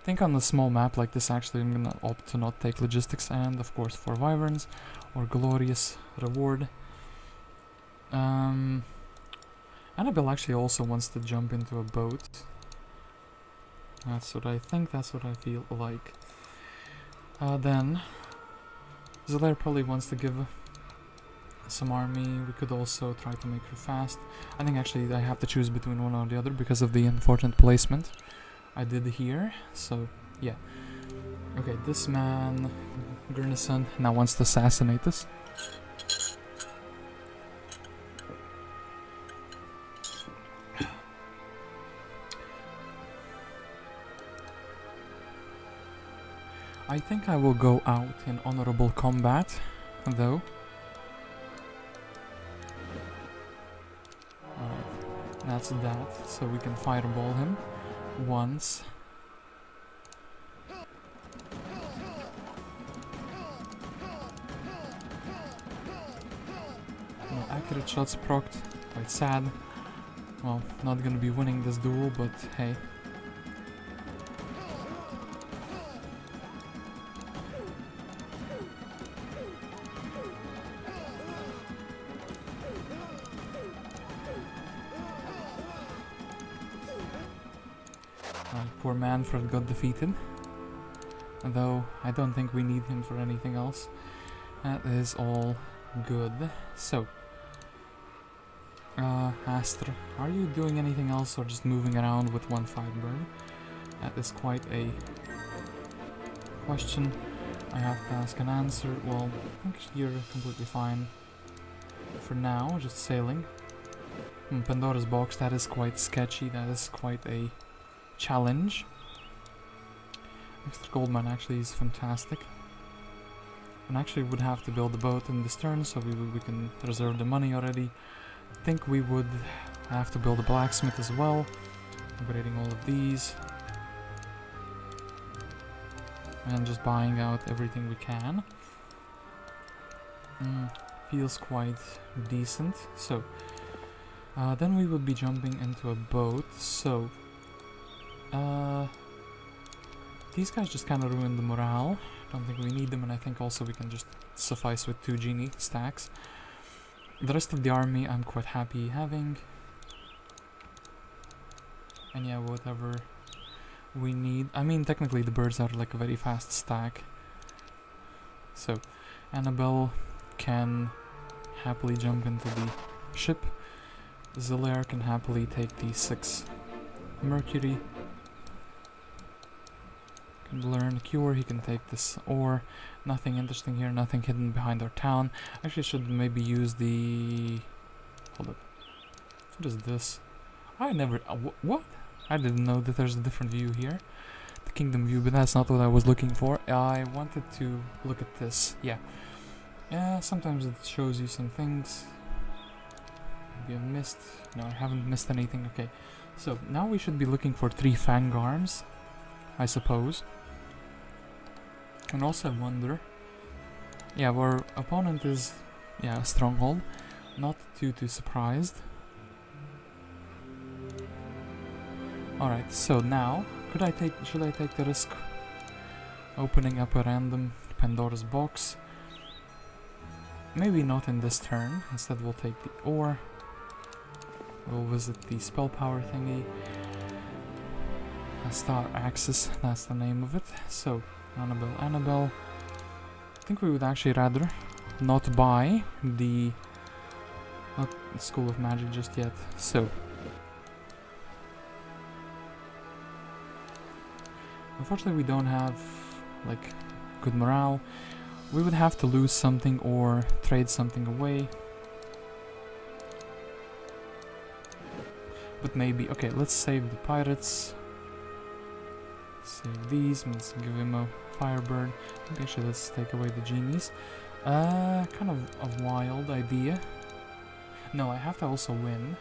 think on a small map like this, actually, I'm gonna opt to not take logistics, and of course for wyverns or glorious reward. Anabel actually also wants to jump into a boat. That's what I think, that's what I feel like. Then, Zelaire probably wants to give some army. We could also try to make her fast. I think actually I have to choose between one or the other because of the unfortunate placement I did here. So, yeah. Okay, this man, Gurnison, now wants to assassinate us. I think I will go out in honorable combat, though. Alright, that's that, so we can fireball him once. No accurate shots procced, quite sad. Well, not gonna be winning this duel, but hey. Poor Manfred got defeated, though I don't think we need him for anything else. That is all good. So, Astra, are you doing anything else or just moving around with one Firebird? That is quite a question. I have to ask and answer. Well, I think you're completely fine for now, just sailing. Pandora's box, that is quite sketchy, that is quite a challenge. Mr. Goldman actually is fantastic. And actually would have to build a boat in this turn, so we can reserve the money already. I think we would have to build a blacksmith as well. Upgrading all of these. And just buying out everything we can. Feels quite decent. So, Then we would be jumping into a boat, so... these guys just kind of ruined the morale. Don't think we need them, and I think also we can just suffice with 2 genie stacks. The rest of the army I'm quite happy having. And yeah, whatever we need. I mean, technically the birds are like a very fast stack. So, Anabel can happily jump into the ship. Zillair can happily take the 6 Mercury. Can learn Cure, he can take this ore. Nothing interesting here, nothing hidden behind our town. Actually should maybe use the... Hold up. What is this? I never... what? I didn't know that there's a different view here. The kingdom view, but that's not what I was looking for. I wanted to look at this. Yeah. Yeah, sometimes it shows you some things. Maybe I missed... No, I haven't missed anything. Okay. So, now we should be looking for 3 Fang Arms, I suppose. And also wonder... Yeah, our opponent is... Yeah, a Stronghold. Not too surprised. Alright, so now, should I take the risk opening up a random Pandora's box? Maybe not in this turn. Instead we'll take the ore. We'll visit the spell power thingy. A Star Axis, that's the name of it. So, Anabel. I think we would actually rather not buy the School of Magic just yet. So, unfortunately we don't have like good morale. We would have to lose something or trade something away. But maybe, okay, let's save the pirates. Save these, let's give him a firebird. Actually, let's take away the genies. Kind of a wild idea. No, I have to also win.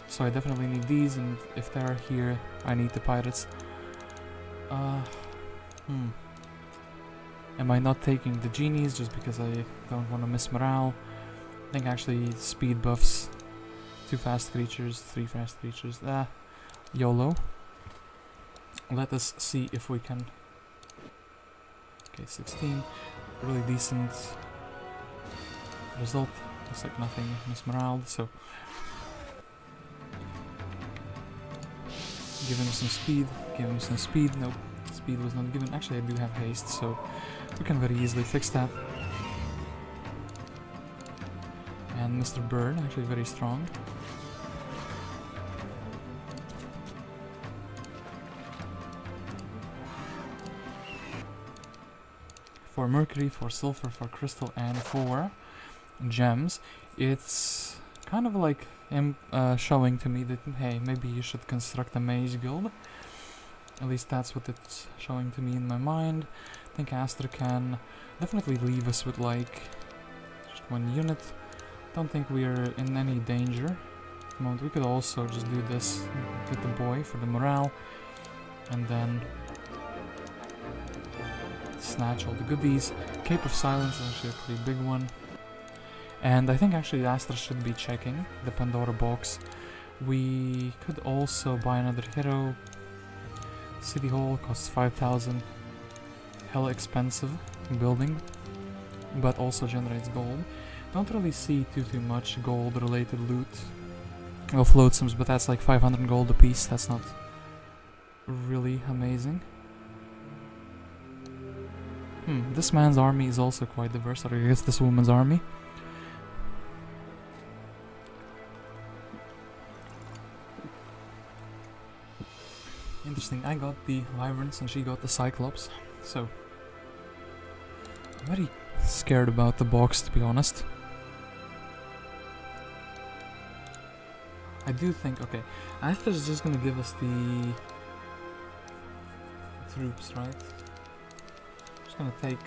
So I definitely need these, and if they're here, I need the pirates. Am I not taking the genies just because I don't want to miss morale? I think actually speed buffs 2 fast creatures, 3 fast creatures. YOLO. Let us see if we can. Okay, 16. Really decent result. Looks like nothing miss morale, so give him some speed. Give him some speed. Nope. Speed was not given. Actually, I do have haste, so we can very easily fix that. And Mr. Bird, actually very strong. For Mercury, for Silver, for Crystal, and for Gems, it's kind of like showing to me that, hey, maybe you should construct a Mage Guild. At least that's what it's showing to me in my mind. I think Astra can definitely leave us with like just 1 unit. Don't think we are in any danger at the moment. We could also just do this with the boy for the morale, and then snatch all the goodies. Cape of Silence is actually a pretty big one. And I think actually Astra should be checking the Pandora box. We could also buy another hero. City Hall costs 5,000. Hella expensive building, but also generates gold. Don't really see too much gold related loot. Well, floatsomes, but that's like 500 gold a piece. That's not really amazing. This man's army is also quite diverse, or I guess this woman's army. Interesting, I got the Wyverns and she got the Cyclops, so I'm very scared about the box, to be honest. I do think, okay, Astra's just gonna give us the troops, right? Just gonna take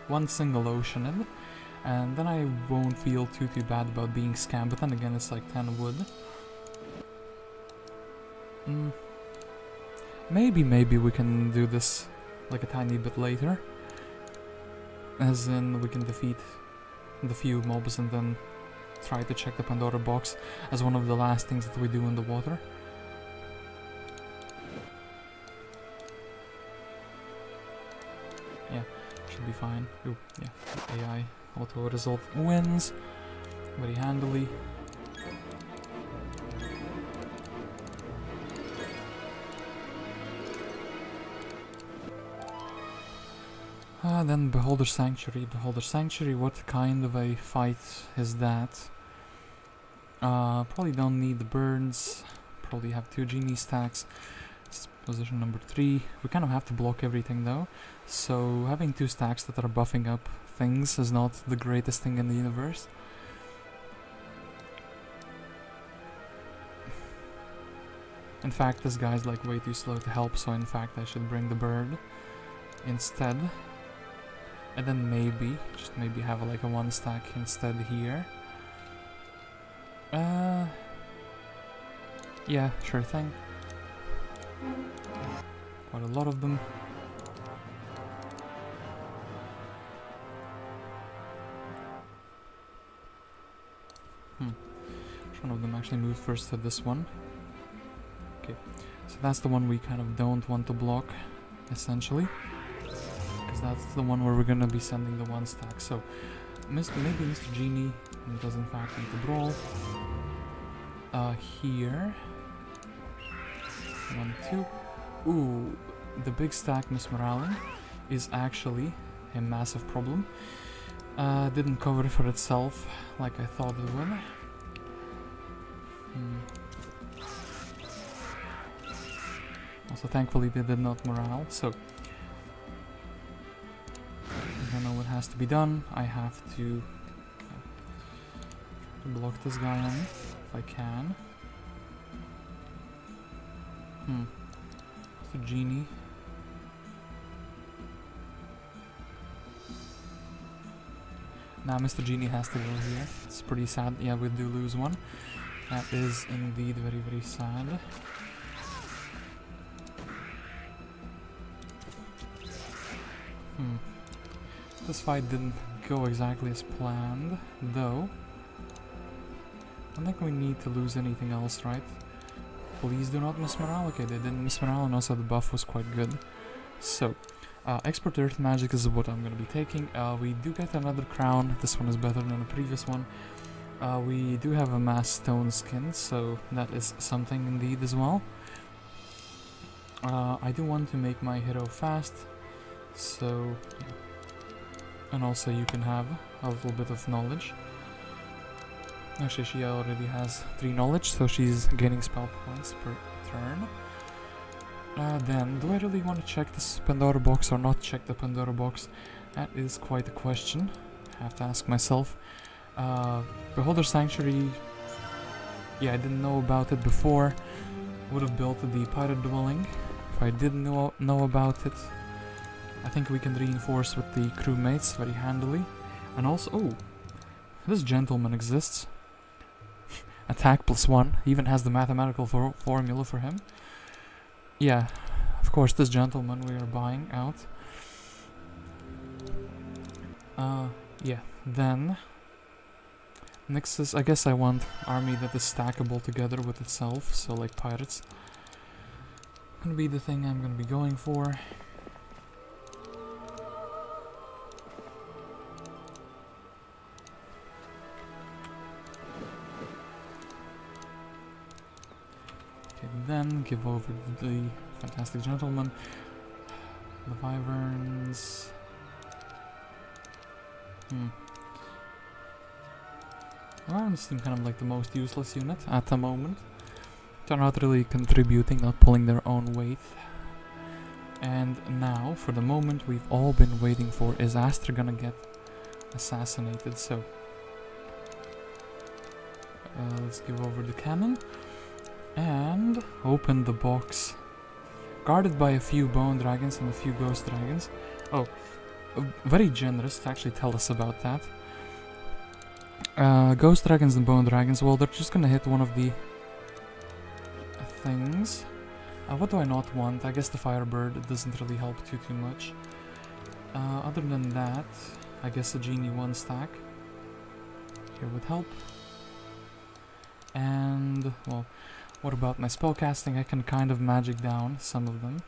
1 single ocean in, and then I won't feel too bad about being scammed, but then again it's like 10 wood. Maybe we can do this like a tiny bit later. As in, we can defeat the few mobs and then try to check the Pandora box as one of the last things that we do in the water. Yeah, should be fine. Ooh, yeah, AI auto result wins very handily. Then Beholder Sanctuary. Beholder Sanctuary, what kind of a fight is that? Probably don't need the birds. Probably have 2 genie stacks. It's position number 3. We kind of have to block everything though. So having 2 stacks that are buffing up things is not the greatest thing in the universe. In fact, this guy's like way too slow to help, so in fact I should bring the bird instead. And then maybe, just maybe have like a 1 stack instead here. Yeah, sure thing. Quite a lot of them. Which one of them actually moved first to this one? Okay, so that's the one we kind of don't want to block, essentially. Because that's the one where we're gonna be sending the 1 stack. So, maybe Mr. Genie does in fact need to brawl. Here. 1, 2. Ooh, the big stack Miss Morale is actually a massive problem. Didn't cover for itself like I thought it would. Also, thankfully they did not morale, so I know what has to be done. I have to block this guy in if I can. So Genie. Now Mr. Genie has to go here. It's pretty sad. Yeah, we do lose one. That is indeed very, very sad. This fight didn't go exactly as planned, though. I don't think we need to lose anything else, right? Please do not miss morale. Okay, they didn't miss morale, and also the buff was quite good. So, Expert Earth Magic is what I'm going to be taking. We do get another crown. This one is better than the previous one. We do have a mass stone skin, so that is something indeed as well. I do want to make my hero fast, so... Yeah. And also you can have a little bit of knowledge. Actually, she already has 3 knowledge, so she's gaining spell points per turn. Then, do I really want to check this Pandora box or not check the Pandora box? That is quite a question. I have to ask myself. Beholder Sanctuary, yeah, I didn't know about it before. Would have built the Pirate Dwelling if I didn't know about it. I think we can reinforce with the crewmates very handily. And also, oh, this gentleman exists. Attack +1, even has the mathematical formula for him. Yeah, of course, this gentleman we are buying out. Yeah, then... Next is, I guess I want army that is stackable together with itself, so like pirates. Gonna be the thing I'm gonna be going for. Then give over to the fantastic gentleman. The Wyverns. The Wyverns seem kind of like the most useless unit at the moment. They're not really contributing, not pulling their own weight. And now, for the moment we've all been waiting for, is Astra gonna get assassinated? So let's give over the cannon. And open the box. Guarded by a few bone dragons and a few ghost dragons. Oh, very generous to actually tell us about that. Ghost dragons and bone dragons, well, they're just gonna hit one of the things. What do I not want? I guess the Firebird doesn't really help too much. Other than that, I guess a Genie 1 stack here would help. And, well, what about my spellcasting? I can kind of magic down some of them.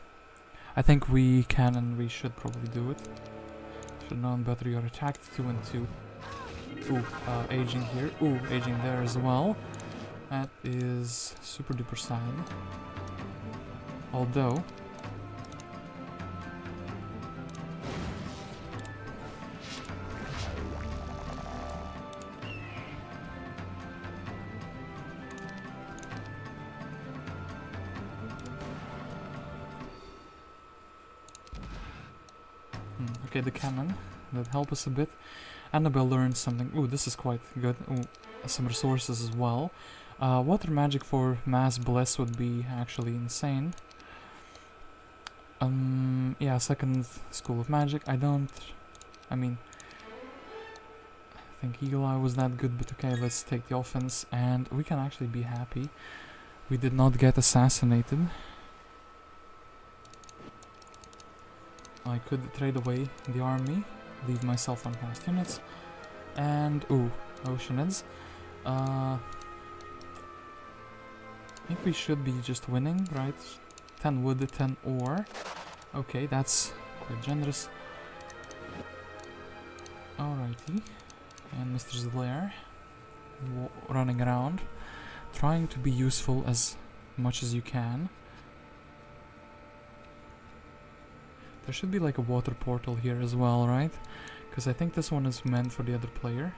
I think we can and we should probably do it. Should known better, you're attacked 2 and 2. Ooh, aging here. Ooh, aging there as well. That is super duper sad. Although... okay, the cannon. That help us a bit. Anabel learned something. Ooh, this is quite good. Ooh, some resources as well. Water magic for Mass Bless would be actually insane. Yeah, second School of Magic. I think Eagle Eye was that good, but okay, let's take the offense, and we can actually be happy. We did not get assassinated. I could trade away the army, leave myself on fast units, and ooh, Oceanids. I think we should be just winning, right? 10 wood, 10 ore. Okay, that's quite generous. Alrighty. And Mr. Zlair running around, trying to be useful as much as you can. There should be like a water portal here as well, right? Because I think this one is meant for the other player.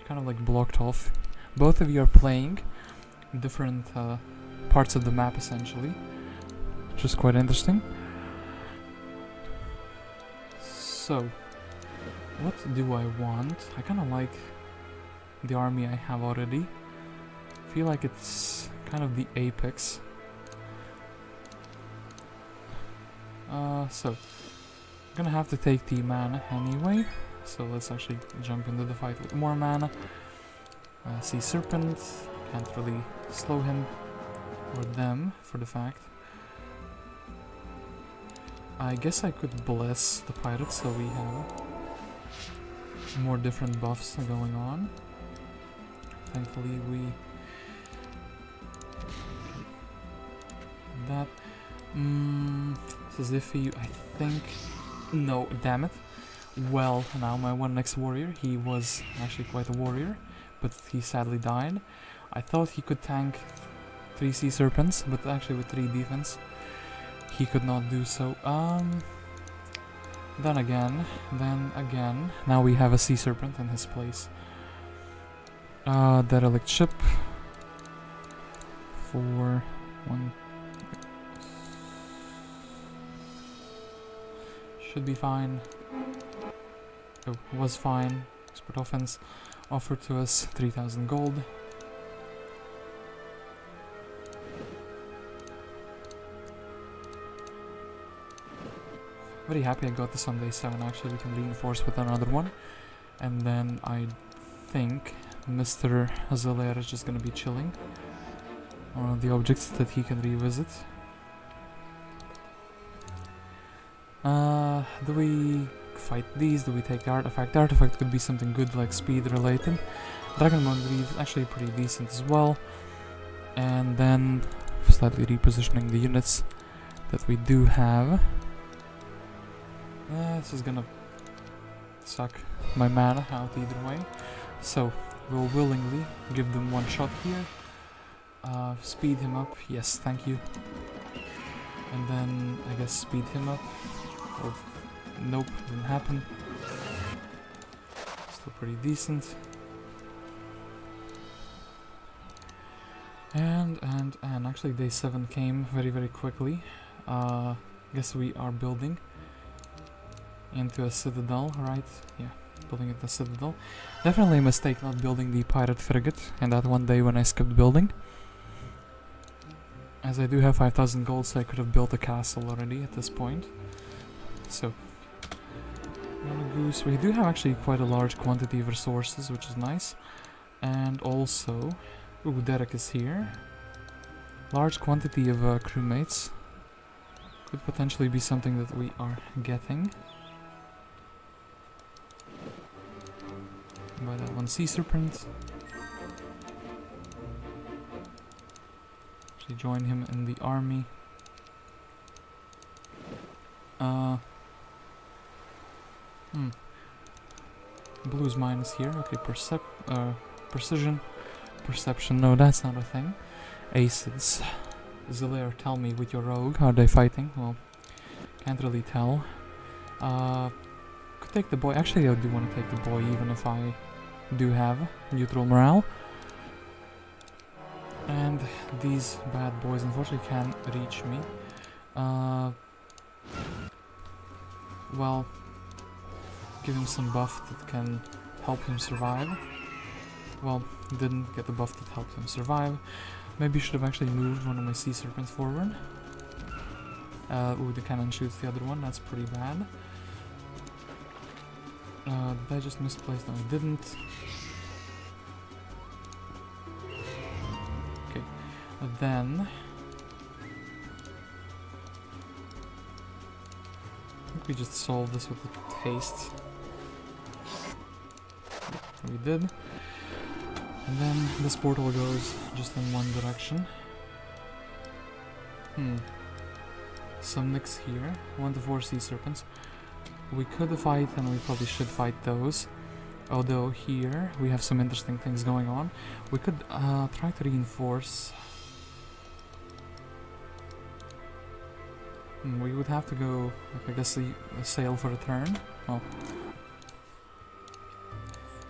Kind of like blocked off. Both of you are playing different parts of the map essentially, which is quite interesting. So, what do I want? I kind of like the army I have already. I feel like it's kind of the apex. So, I'm gonna have to take the mana anyway. So let's actually jump into the fight with more mana. Sea Serpent, can't really slow him or them for the fact. I guess I could bless the pirates so we have more different buffs going on. Thankfully we... that... this is iffy, I think... no, damn it. Well, now my one next warrior, he was actually quite a warrior, but he sadly died. I thought he could tank 3 Sea Serpents, but actually with 3 defense, he could not do so. Then again, now we have a Sea Serpent in his place. Derelict ship for 1. Should be fine. Oh, was fine. Expert offense offered to us 3,000 gold. Very happy I got this on day 7. Actually, we can reinforce with another one. And then I think Mr. Azalair is just gonna be chilling. One of the objects that he can revisit. Do we fight these? Do we take the artifact? The artifact could be something good like speed related. Dragonbone is actually pretty decent as well. And then slightly repositioning the units that we do have. This is gonna suck my mana out either way. So we'll willingly give them one shot here. Speed him up. Yes, thank you. And then I guess speed him up. Or nope, didn't happen. Still pretty decent. And actually day 7 came very quickly. Guess we are building into a citadel, right? Yeah, building into a citadel. Definitely a mistake not building the pirate frigate in that one day when I skipped building. As I do have 5,000 gold, so I could have built a castle already at this point. So, Goose. We do have actually quite a large quantity of resources, which is nice. And also, ooh, Derek is here. Large quantity of crewmates. Could potentially be something that we are getting. By that one Sea Serpent. actually join him in the army. Blue's minus here. Okay, precision. Perception, no, that's not a thing. Aces. Zillair, tell me with your rogue, are they fighting? Well, can't really tell. Could take the boy. Actually, I do want to take the boy, even if I do have neutral morale. And these bad boys unfortunately can't reach me. Well, give him some buff that can help him survive. Well, didn't get the buff that helped him survive. Maybe should have actually moved one of my sea serpents forward. Ooh, the cannon shoots the other one, that's pretty bad. Did I just misplace? No, I didn't. Okay, then... I think we just solve this with a haste. We did. And then this portal goes just in one direction. Some nicks here. 1 to 4 sea serpents. We could fight, and we probably should fight those. Although here we have some interesting things going on. We could try to reinforce. We would have to go, I guess, sail for a turn. Oh.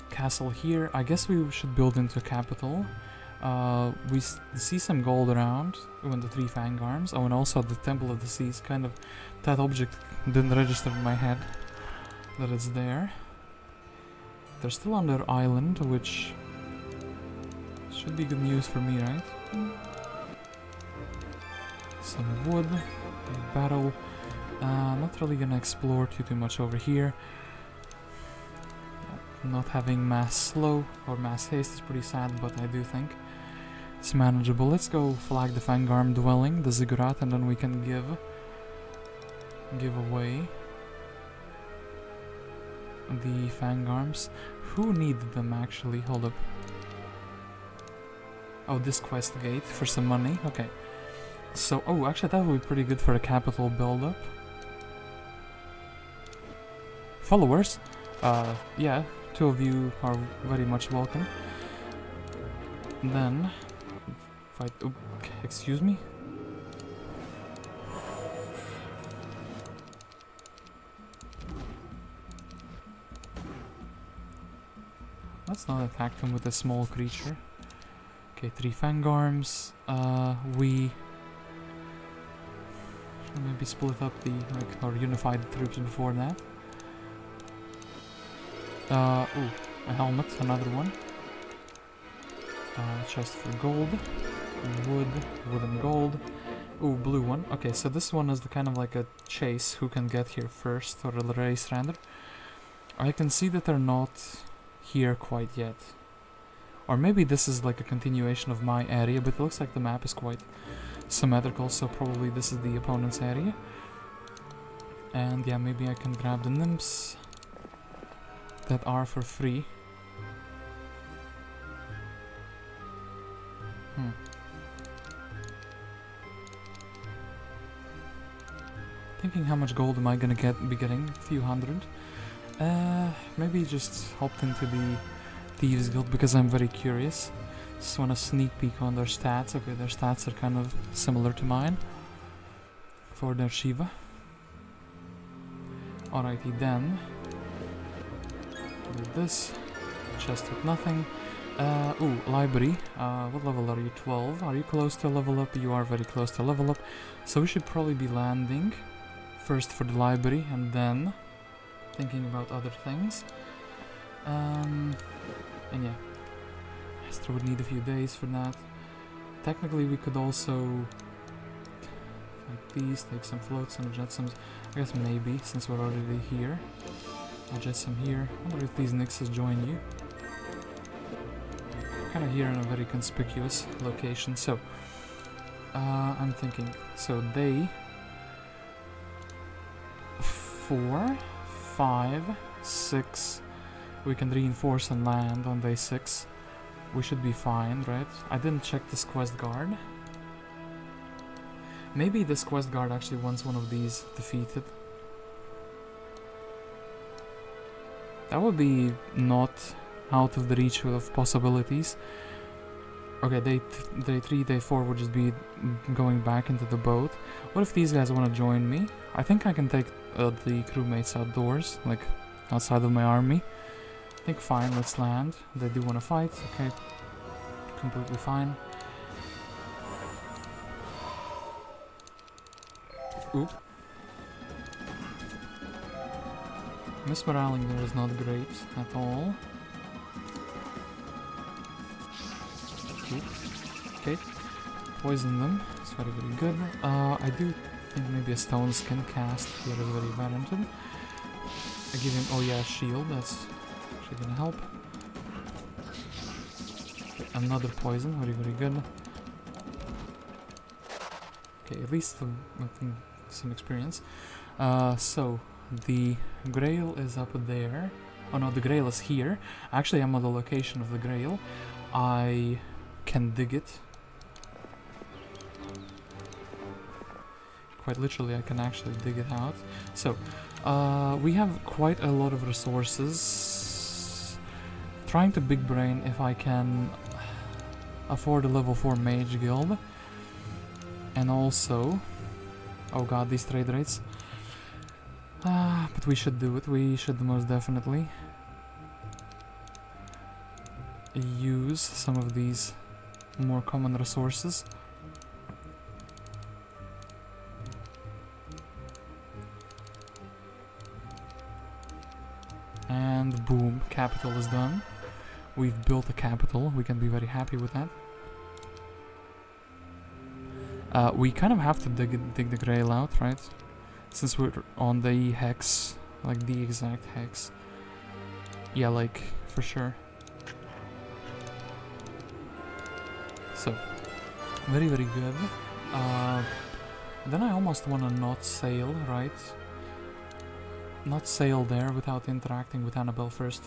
Castle here. I guess we should build into a capital. We see some gold around when the 3 fang arms. Oh, and also the Temple of the Seas. Kind of, that object didn't register in my head that it's there. They're still on their island, which should be good news for me, right? Some wood, a battle. Not really gonna explore too much over here. Not having mass slow or mass haste is pretty sad, but I do think it's manageable. Let's go flag the Fangarm dwelling, the ziggurat, and then we can give away the Fangarms. Who needed them actually? Hold up. Oh, this quest gate for some money. Okay. So, oh, actually that would be pretty good for a capital build-up. Followers? Yeah. 2 of you are very much welcome. And then fight. Okay, excuse me. Let's not attack them with a small creature. Okay, 3 Fangarms. We should maybe split up the or unify the troops before that. Ooh, a helmet, another one. Chest for gold. Wood and gold. Ooh, blue one. Okay, so this one is the kind of like a chase who can get here first, or a race rather. I can see that they're not here quite yet. Or maybe this is like a continuation of my area, but it looks like the map is quite symmetrical, so probably this is the opponent's area. And yeah, maybe I can grab the nymphs that are for free. Thinking how much gold am I gonna be getting? A few hundred. Maybe just hopped into the Thieves Guild because I'm very curious. Just wanna sneak peek on their stats. Okay, their stats are kind of similar to mine for their Shiva. Alrighty then. This chest with nothing. Ooh, library. What level are you? 12. Are you close to level up? You are very close to level up. So we should probably be landing first for the library and then thinking about other things. And yeah, Esther would need a few days for that. Technically, we could also like these, take some floats and jetsams. I guess maybe since we're already here. I'll jet some here. I wonder if these nixes join you. Kind of here in a very conspicuous location. So, I'm thinking. So they 4, 5, 6. We can reinforce and land on day 6. We should be fine, right? I didn't check this quest guard. Maybe this quest guard actually wants one of these defeated. That would be not out of the reach of possibilities. Okay, day 3, day 4 would just be going back into the boat. What if these guys want to join me? I think I can take the crewmates outdoors, like outside of my army. I think fine, let's land. They do want to fight, okay. Completely fine. Oop. Mismoraling there is not great at all. Oop. Okay. Poison them. It's very, very good. I do think maybe a stone skin cast here is very warranted. I give him, oh yeah, shield, that's actually gonna help. Okay, another poison, very, very good. Okay, at least some experience. So, the GRAIL is up there. Oh no, the GRAIL is here. Actually, I'm on the location of the GRAIL. I can dig it. Quite literally, I can actually dig it out. So, we have quite a lot of resources. Trying to big brain if I can afford a level 4 mage guild. And also, oh god, these trade rates. But we should do it. We should most definitely use some of these more common resources. And boom, capital is done. We've built a capital. We can be very happy with that. We kind of have to dig the GRAIL out, right? Since we're on the hex, like the exact hex. Yeah, like, for sure. So, very, very good. Then I almost want to not sail, right? Not sail there without interacting with Anabel first.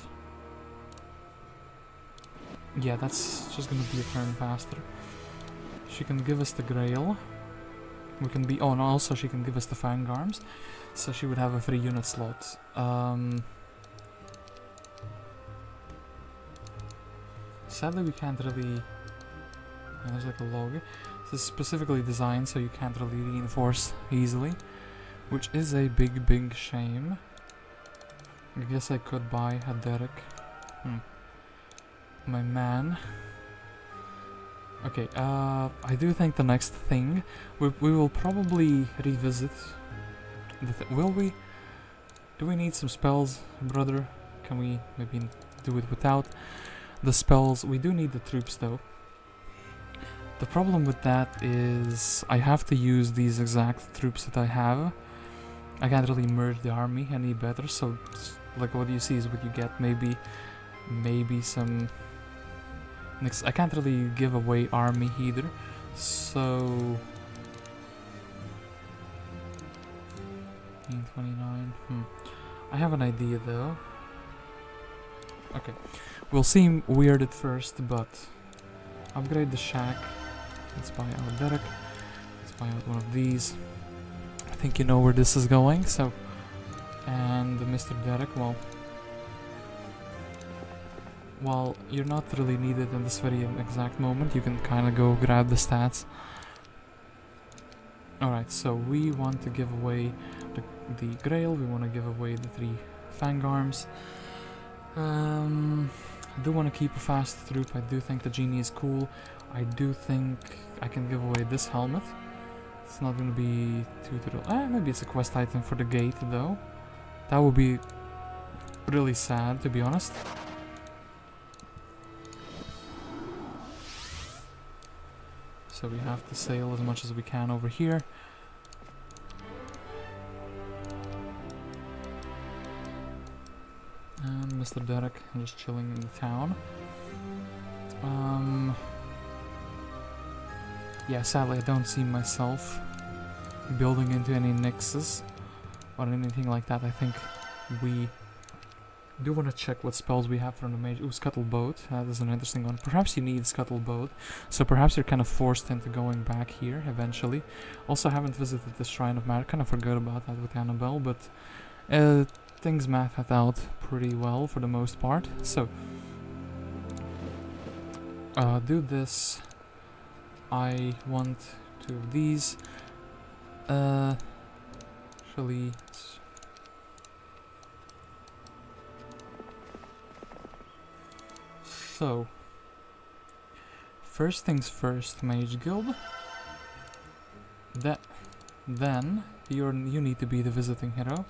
Yeah, that's just gonna be a turn faster. She can give us the GRAIL. We can be... Oh, and also she can give us the Fang Arms. So she would have a free unit slot. Sadly, we can't really... there's like a log. This is specifically designed so you can't really reinforce easily. Which is a big, big shame. I guess I could buy a Derek. My man. Okay, I do think the next thing, we will probably revisit will we? Do we need some spells, brother? Can we maybe do it without the spells? We do need the troops though. The problem with that is I have to use these exact troops that I have. I can't really merge the army any better, so like what you see is what you get. Maybe some... Next, I can't really give away army either, so... 29. I have an idea though. Okay, we'll seem weird at first, but upgrade the shack. Let's buy out Derek. Let's buy out one of these. I think you know where this is going, so... And Mr. Derek, well, you're not really needed in this very exact moment. You can kind of go grab the stats. Alright, so we want to give away the GRAIL. We want to give away the 3 Fang Arms. I do want to keep a fast troop. I do think the genie is cool. I do think I can give away this helmet. It's not going to be too... maybe it's a quest item for the gate though. That would be really sad, to be honest. So we have to sail as much as we can over here. And Mr. Derek just chilling in the town. Yeah, sadly I don't see myself building into any nexus or anything like that. I think we Do want to check what spells we have from the mage. Ooh, Scuttle Boat. That is an interesting one. Perhaps you need Scuttle Boat, so perhaps you're kind of forced into going back here eventually. Also, haven't visited the Shrine of Matter. Kind of forgot about that with Anabel, but things math it out pretty well for the most part. So, do this. I want 2 of these. Actually. So, first things first, Mage Guild. Then you need to be the visiting hero,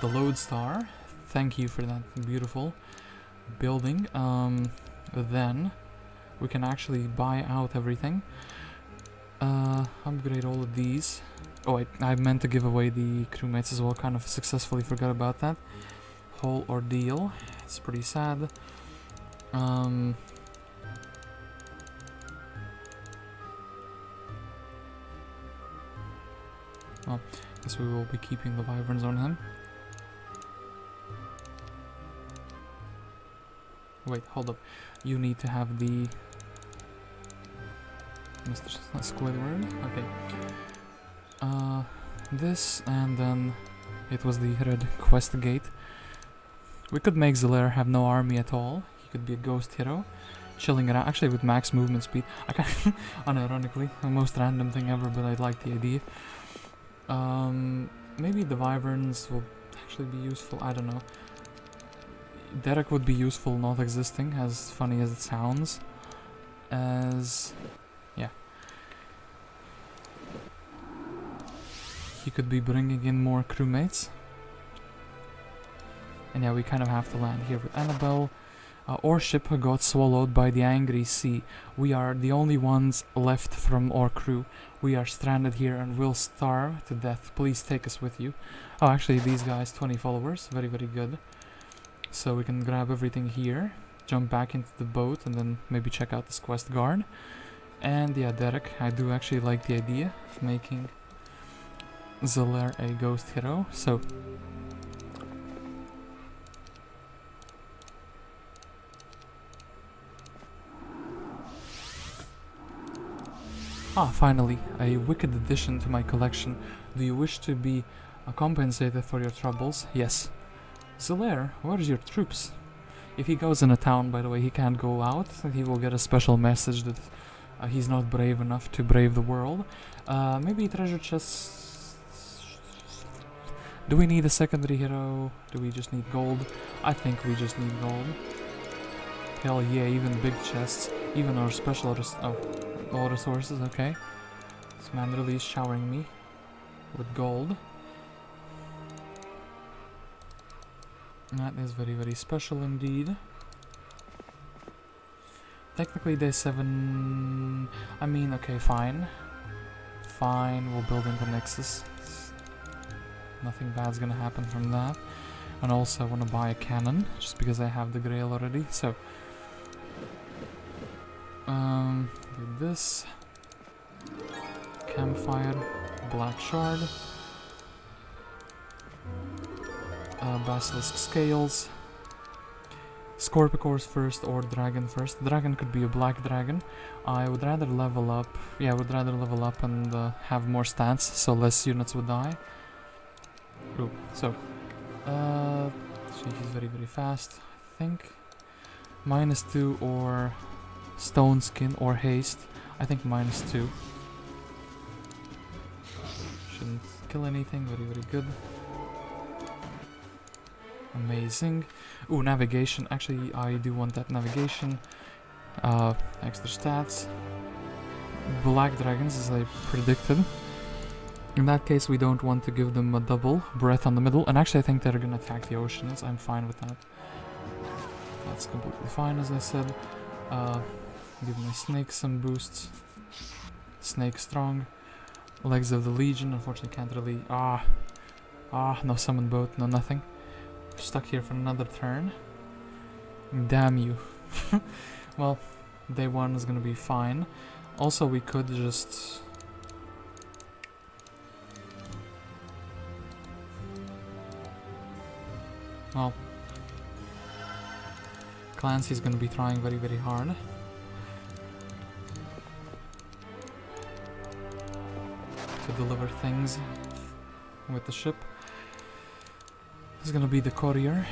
the Lodestar. Thank you for that beautiful building. Then we can actually buy out everything. Upgrade all of these. Oh, I meant to give away the crewmates as well. Kind of successfully forgot about that whole ordeal. It's pretty sad. Well, guess we will be keeping the wyverns on him. Wait, hold up. You need to have the Mr. Squidward. Okay. This, and then it was the red quest gate. We could make Zelair have no army at all. He could be a ghost hero, chilling around. Actually, with max movement speed. I can unironically, the most random thing ever, but I like the idea. Maybe the wyverns will actually be useful. I don't know. Derek would be useful not existing, as funny as it sounds. Yeah. He could be bringing in more crewmates. And yeah, we kind of have to land here with Anabel. Our ship got swallowed by the angry sea. We are the only ones left from our crew. We are stranded here and will starve to death. Please take us with you. Oh, actually, these guys, 20 followers. Very, very good. So we can grab everything here, jump back into the boat, and then maybe check out this quest guard. And yeah, Derek, I do actually like the idea of making Zelair a ghost hero. So finally, a wicked addition to my collection. Do you wish to be compensated for your troubles? Yes. Zelair, where's your troops? If he goes in a town, by the way, he can't go out. He will get a special message that he's not brave enough to brave the world. Maybe treasure chests. Do we need a secondary hero? Do we just need gold? I think we just need gold. Hell yeah, even big chests. Even our special all resources, okay. This man really is showering me with gold. That is very, very special indeed. Technically day 7... I mean, okay, fine. Fine, we'll build into Nexus. Nothing bad's gonna happen from that. And also I want to buy a cannon, just because I have the GRAIL already, so... do this. Campfire, Black Shard. Basilisk Scales. Scorpicors first or Dragon first. Dragon could be a black dragon. I would rather level up. Yeah, I would rather level up and have more stats, so less units would die. Ooh, so. She's very, very fast, I think. -2 or Stone Skin or Haste. I think -2. Shouldn't kill anything. Very, very good. Amazing. Ooh, navigation. Actually, I do want that navigation. Extra stats. Black dragons, as I predicted. In that case, we don't want to give them a double breath on the middle. And actually, I think they're gonna attack the oceans. I'm fine with that. That's completely fine, as I said. Give my snake some boosts. Snake strong. Legs of the Legion. Unfortunately, can't really... no summon boat, no nothing. Stuck here for another turn. Damn you. Well, day 1 is gonna be fine. Also, we could just... Well, Clancy's gonna be trying very, very hard. To deliver things with the ship. This is gonna be the courier,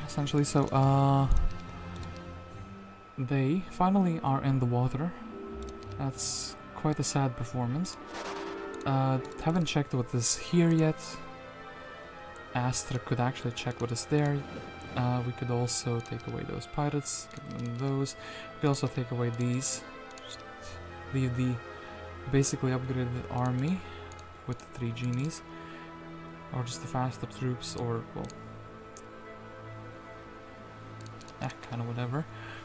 essentially. So, they finally are in the water. That's quite a sad performance. Haven't checked what is here yet. Astra could actually check what is there. We could also take away those pirates, get them those. We could also take away these. Just leave the basically upgraded army with the 3 genies. Or just the faster troops, or, well... kinda whatever.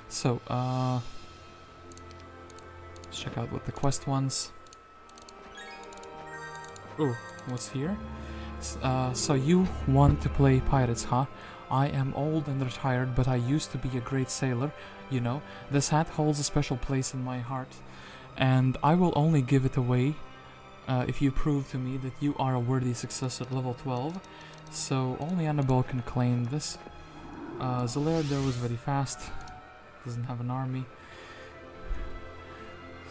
So, let's check out what the quest wants. Oh, what's here? So you want to play pirates, huh? I am old and retired, but I used to be a great sailor, you know. This hat holds a special place in my heart, and I will only give it away if you prove to me that you are a worthy successor at level 12. So only Anabel can claim this. Zelardo is very fast, doesn't have an army.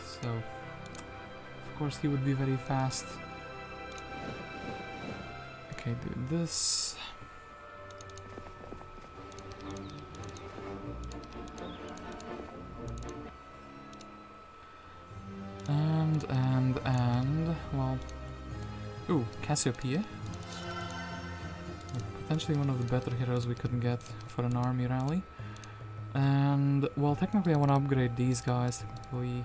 So, of course he would be very fast. Okay, do this. And, well... Ooh, Cassiopeia. Potentially one of the better heroes we couldn't get for an army rally. And, well, technically I want to upgrade these guys. Technically,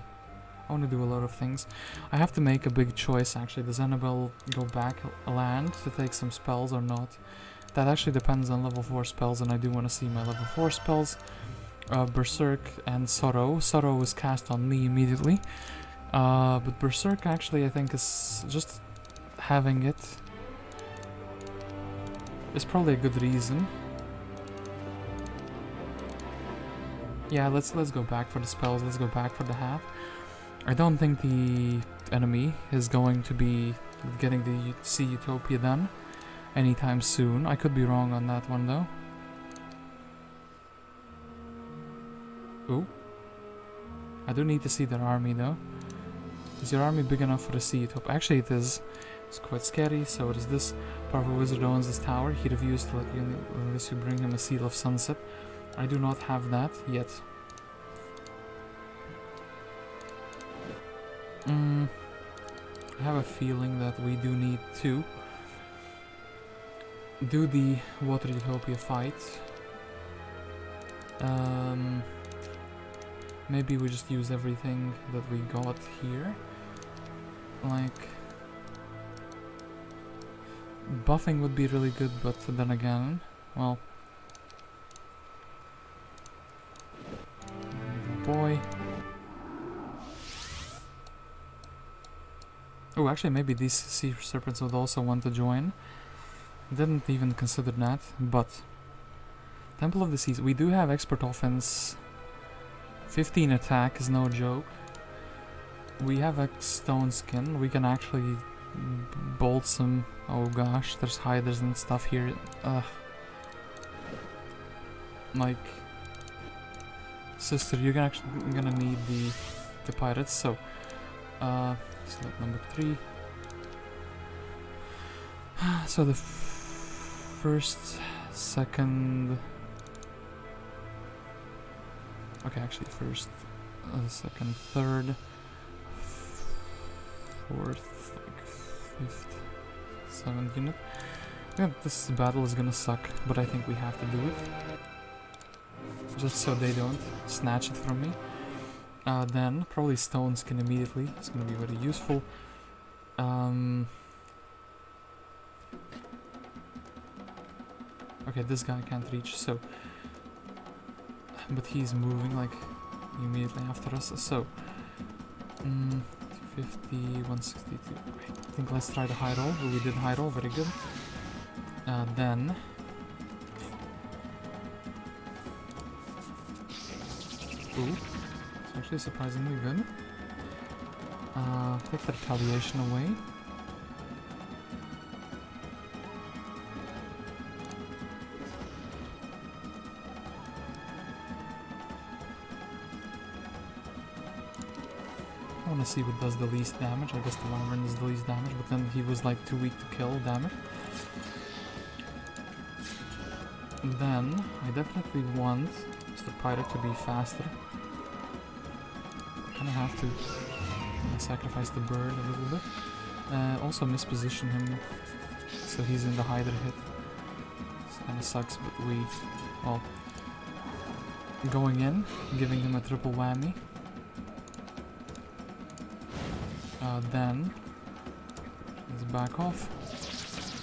I want to do a lot of things. I have to make a big choice, actually. Does Anabel go back land to take some spells or not? That actually depends on level 4 spells, and I do want to see my level 4 spells. Berserk and Sorrow. Sorrow is cast on me immediately. But Berserk actually I think is just having it is probably a good reason. Yeah, let's go back for the spells, let's go back for the hat. I don't think the enemy is going to be getting the Sea Utopia done anytime soon. I could be wrong on that one though. Ooh. I do need to see their army though. Is your army big enough for a Sea Utopia? Actually it is. It's quite scary, so it is this. Powerful wizard owns this tower. He refused to let you unless you bring him a Seal of Sunset. I do not have that yet. I have a feeling that we do need to do the Water Utopia fight. Maybe we just use everything that we got here. Like... buffing would be really good, but then again, well... boy... oh, actually maybe these sea serpents would also want to join. Didn't even consider that, but... Temple of the Seas, we do have expert offense. 15 attack is no joke. We have a stone skin, we can actually bolt some... oh gosh, there's hiders and stuff here. Like... sister, you're gonna need the pirates, so... select number 3. So the first, second... okay, actually first, second, third, fourth, like 5th, 7th unit. Yeah, this battle is gonna suck, but I think we have to do it. Just so they don't snatch it from me. Then, probably stone skin immediately. It's gonna be very useful. Okay, this guy can't reach, so... but he's moving, like, immediately after us, so... 250, 162... I think let's try the high roll. Oh, we did high roll, very good. Then... ooh. It's actually surprisingly good. Take the retaliation away. want to see what does the least damage. I guess the Wyvern is the least damage, but then he was like too weak to kill, damn it. Then, I definitely want Mr. Pirate to be faster. Kinda have to sacrifice the bird a little bit. Also misposition him, so he's in the Hydra hit. This kinda sucks, but we... well... going in, giving him a triple whammy. Then... let's back off.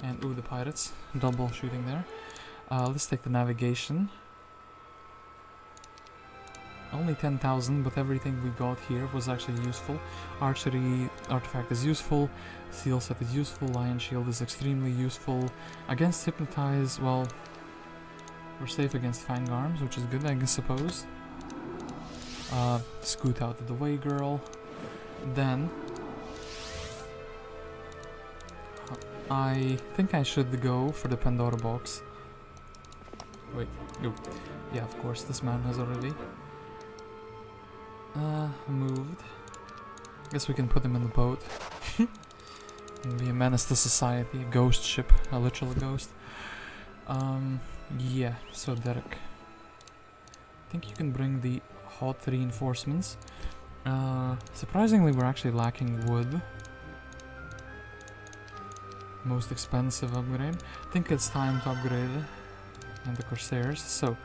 And ooh, the pirates. Double shooting there. Let's take the navigation. Only 10,000, but everything we got here was actually useful. Archery artifact is useful. Steel set is useful. Lion shield is extremely useful. Against hypnotize, well, we're safe against fang arms, which is good, I suppose. Scoot out of the way, girl. Then I think I should go for the Pandora box. Wait, no. Yeah, of course, this man has already moved. Guess we can put him in the boat. And be a menace to society, a ghost ship, a literal ghost. Yeah, so Derek. I think you can bring the hot reinforcements. Surprisingly, we're actually lacking wood. Most expensive upgrade. I think it's time to upgrade and the Corsairs, so...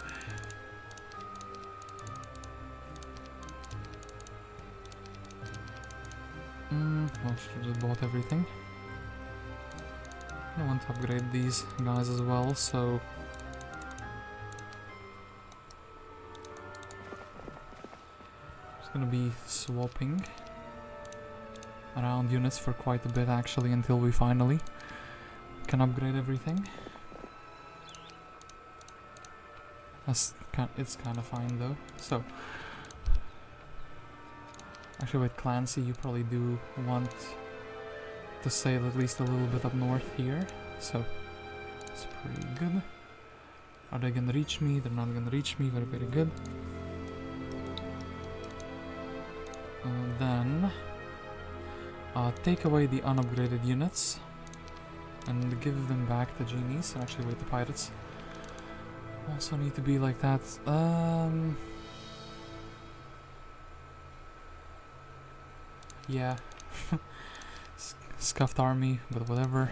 well, should have bought everything. I want to upgrade these guys as well, so... just gonna be swapping around units for quite a bit actually, until we finally can upgrade everything. It's kind of fine though. So, actually wait, Clancy, you probably do want to sail at least a little bit up north here, so it's pretty good. Are they gonna reach me? They're not gonna reach me, very, very good. Then take away the unupgraded units and give them back to genies. Actually wait, the pirates also need to be like that. Yeah. Scuffed army, but whatever.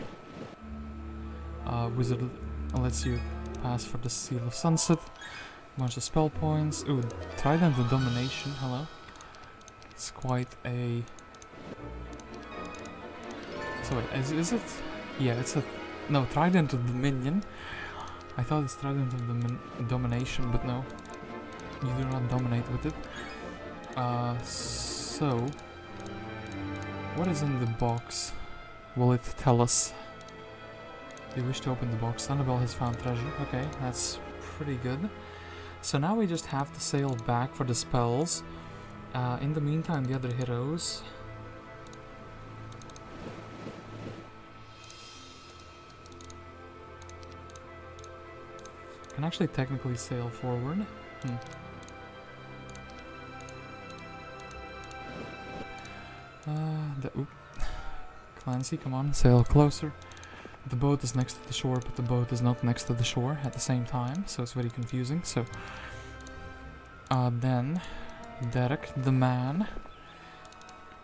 Wizard lets you pass for the Seal of Sunset. Bunch of spell points. Ooh, Trident of Domination, hello. It's quite a... so wait, is it? Yeah, it's a... no, Trident of Dominion. I thought it's Trident of Domination, but no. You do not dominate with it. So... what is in the box? Will it tell us? Do you wish to open the box? Anabel has found treasure. Okay, that's pretty good. So now we just have to sail back for the spells. In the meantime, the other heroes... can actually technically sail forward. Clancy, come on, sail closer. The boat is next to the shore, but the boat is not next to the shore at the same time, so it's very confusing. So, then Derek, the man.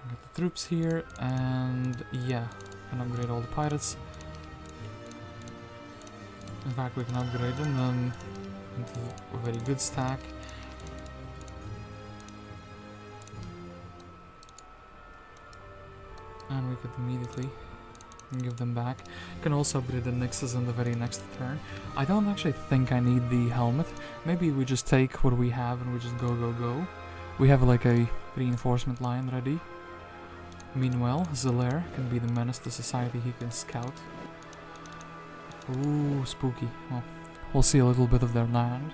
Get the troops here, and yeah, can upgrade all the pirates. In fact, we can upgrade them into a very good stack. And we could immediately give them back. Can also upgrade the Nixes in the very next turn. I don't actually think I need the helmet. Maybe we just take what we have and we just go, go, go. We have like a reinforcement line ready. Meanwhile, Zelaire can be the menace to society. He can scout. Ooh, spooky. Well, we'll see a little bit of their land.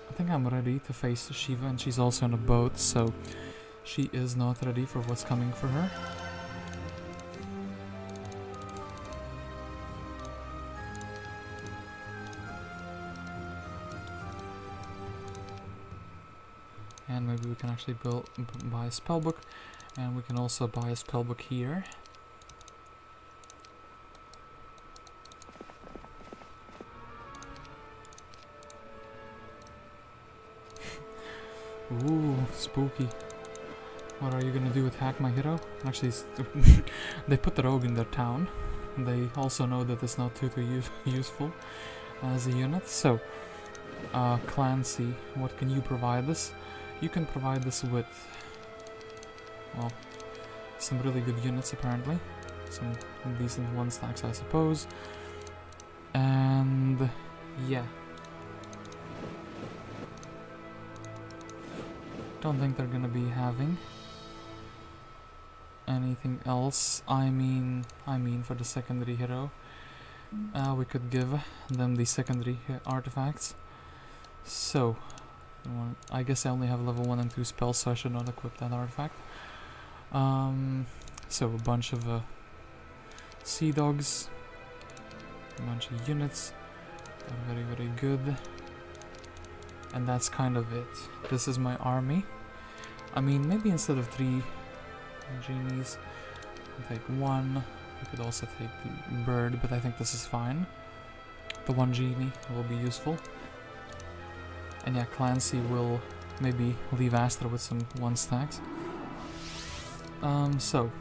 I think I'm ready to face Shiva, and she's also on a boat, so she is not ready for what's coming for her. And maybe we can actually buy a spellbook, and we can also buy a spellbook here. Ooh, spooky. What are you gonna do, attack my hero? Actually, they put the rogue in their town. They also know that it's not too useful as a unit. So, Clancy, what can you provide us? You can provide this with, well, some really good units apparently. Some decent 1-stacks, I suppose. And yeah. Don't think they're gonna be having anything else. I mean for the secondary hero, we could give them the secondary artifacts. So, I guess I only have level 1 and 2 spells, so I should not equip that artifact. So a bunch of sea dogs, a bunch of units, they're very, very good. And that's kind of it. This is my army. I mean, maybe instead of 3 genies, I'll take 1. You could also take the bird, but I think this is fine. The 1 genie will be useful. And yeah, Clancy will maybe leave Astra with some 1-stacks. So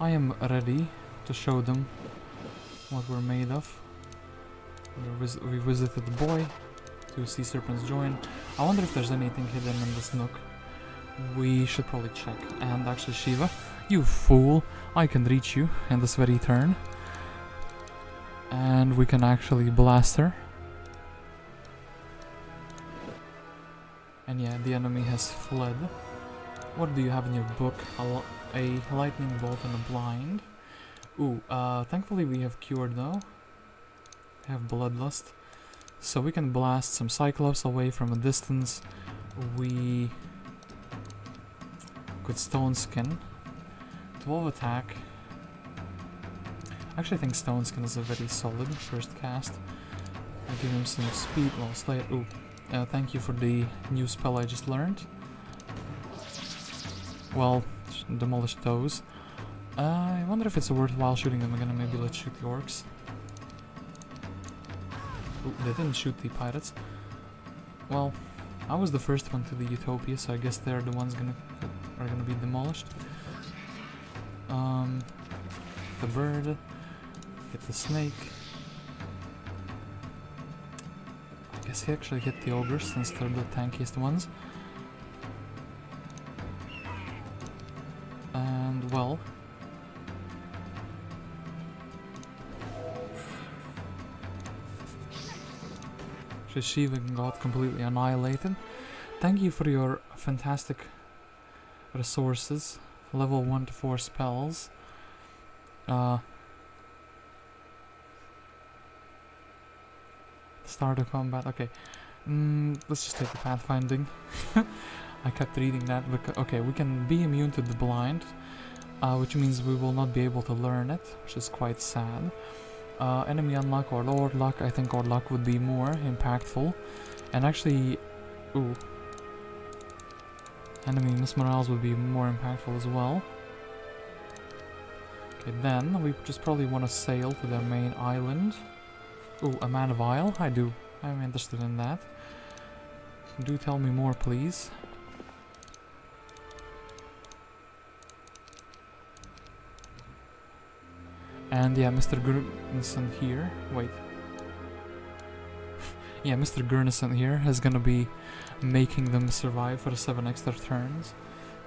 I am ready to show them what we're made of. We visited the boy, 2 sea serpents join. I wonder if there's anything hidden in this nook. We should probably check. And actually, Shiva, you fool, I can reach you in this very turn. And we can actually blast her. And yeah, the enemy has fled. What do you have in your book? A lightning bolt and a blind. Ooh, thankfully we have cured though. We have bloodlust. So we can blast some Cyclops away from a distance. We could Stone Skin. 12 attack. I actually think Stone Skin is a very solid first cast. I'll give him some speed. Well, slay it. Ooh. Thank you for the new spell I just learned. Well, demolish those. I wonder if it's worthwhile shooting them again, and maybe let's shoot the orcs. Ooh, they didn't shoot the pirates. Well, I was the first one to the Utopia, so I guess they're the ones are gonna be demolished. The bird, hit the snake. I guess he actually hit the ogres since they're the tankiest ones. And well, Shiva got completely annihilated. Thank you for your fantastic resources. Level 1 to 4 spells. Start of combat. Okay. Let's just take the pathfinding. I kept reading that. Okay, we can be immune to the blind, which means we will not be able to learn it, which is quite sad. Enemy unlock or Lord luck. I think Lord luck would be more impactful. And actually, ooh, enemy Miss Morales would be more impactful as well. Okay, then we just probably want to sail to their main island. Ooh, a man of Isle? I'm interested in that. Do tell me more, please. And yeah, Mr. Gurnison here. Wait. Yeah, Mr. Gurnison here is gonna be making them survive for 7 extra turns.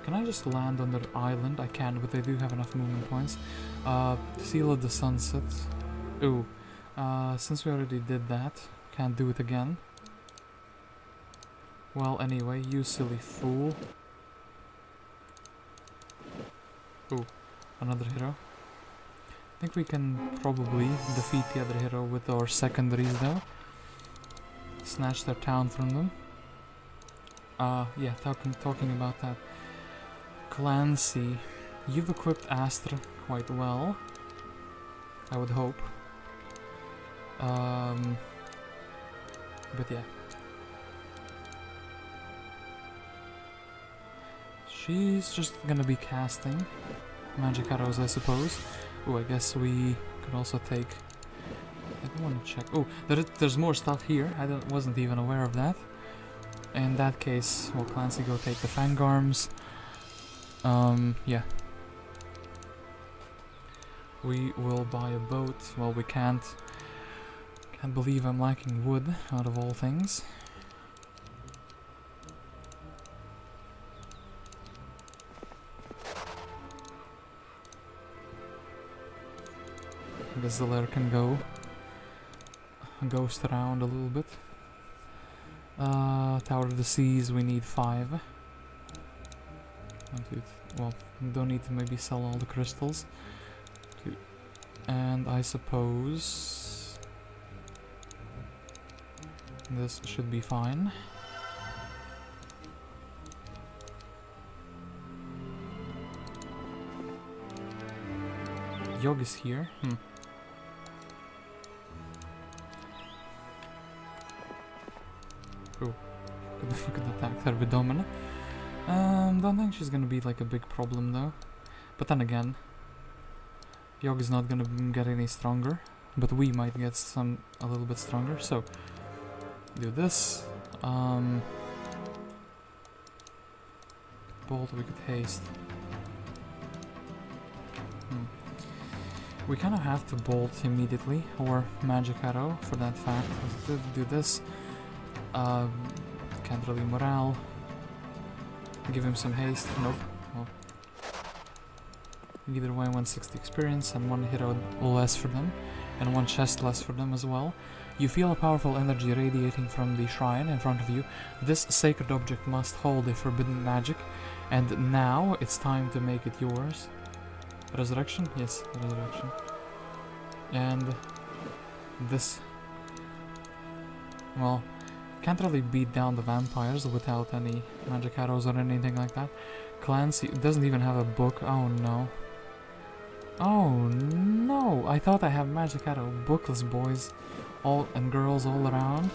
Can I just land on their island? I can, but they do have enough movement points. Seal of the Sunset. Ooh. Since we already did that, can't do it again. Well, anyway, you silly fool. Ooh, another hero. I think we can probably defeat the other hero with our secondaries though. Snatch their town from them. Yeah, talking about that. Clancy, you've equipped Astra quite well, I would hope. But yeah. she's just gonna be casting magic arrows, I suppose. Oh, I guess we could also take... I don't want to check. Oh, there's more stuff here. I wasn't even aware of that. In that case, will Clancy go take the fang arms? Yeah. We will buy a boat. Well, we can't. Can't believe I'm lacking wood, out of all things. The Ziller can go ghost around a little bit. Tower of the Seas, we need 5. Well, we don't need to maybe sell all the crystals. And I suppose this should be fine. Yog is here. Oh, could attack her Vidomina. Don't think she's gonna be like a big problem though. But then again, Yog is not gonna get any stronger, but we might get a little bit stronger. So do this. Bolt, we could haste. We kind of have to bolt immediately, or magic arrow for that fact. Let's do this. Can't really morale. Give him some haste. Nope. Well, either way, 160 experience and 1 hero less for them, and 1 chest less for them as well. You feel a powerful energy radiating from the shrine in front of you. This sacred object must hold a forbidden magic, and now it's time to make it yours. Resurrection? Yes, resurrection. And this... well, can't really beat down the vampires without any magic arrows or anything like that. Clancy doesn't even have a book. Oh no. Oh no! I thought I have magic arrow. Bookless boys all and girls all around.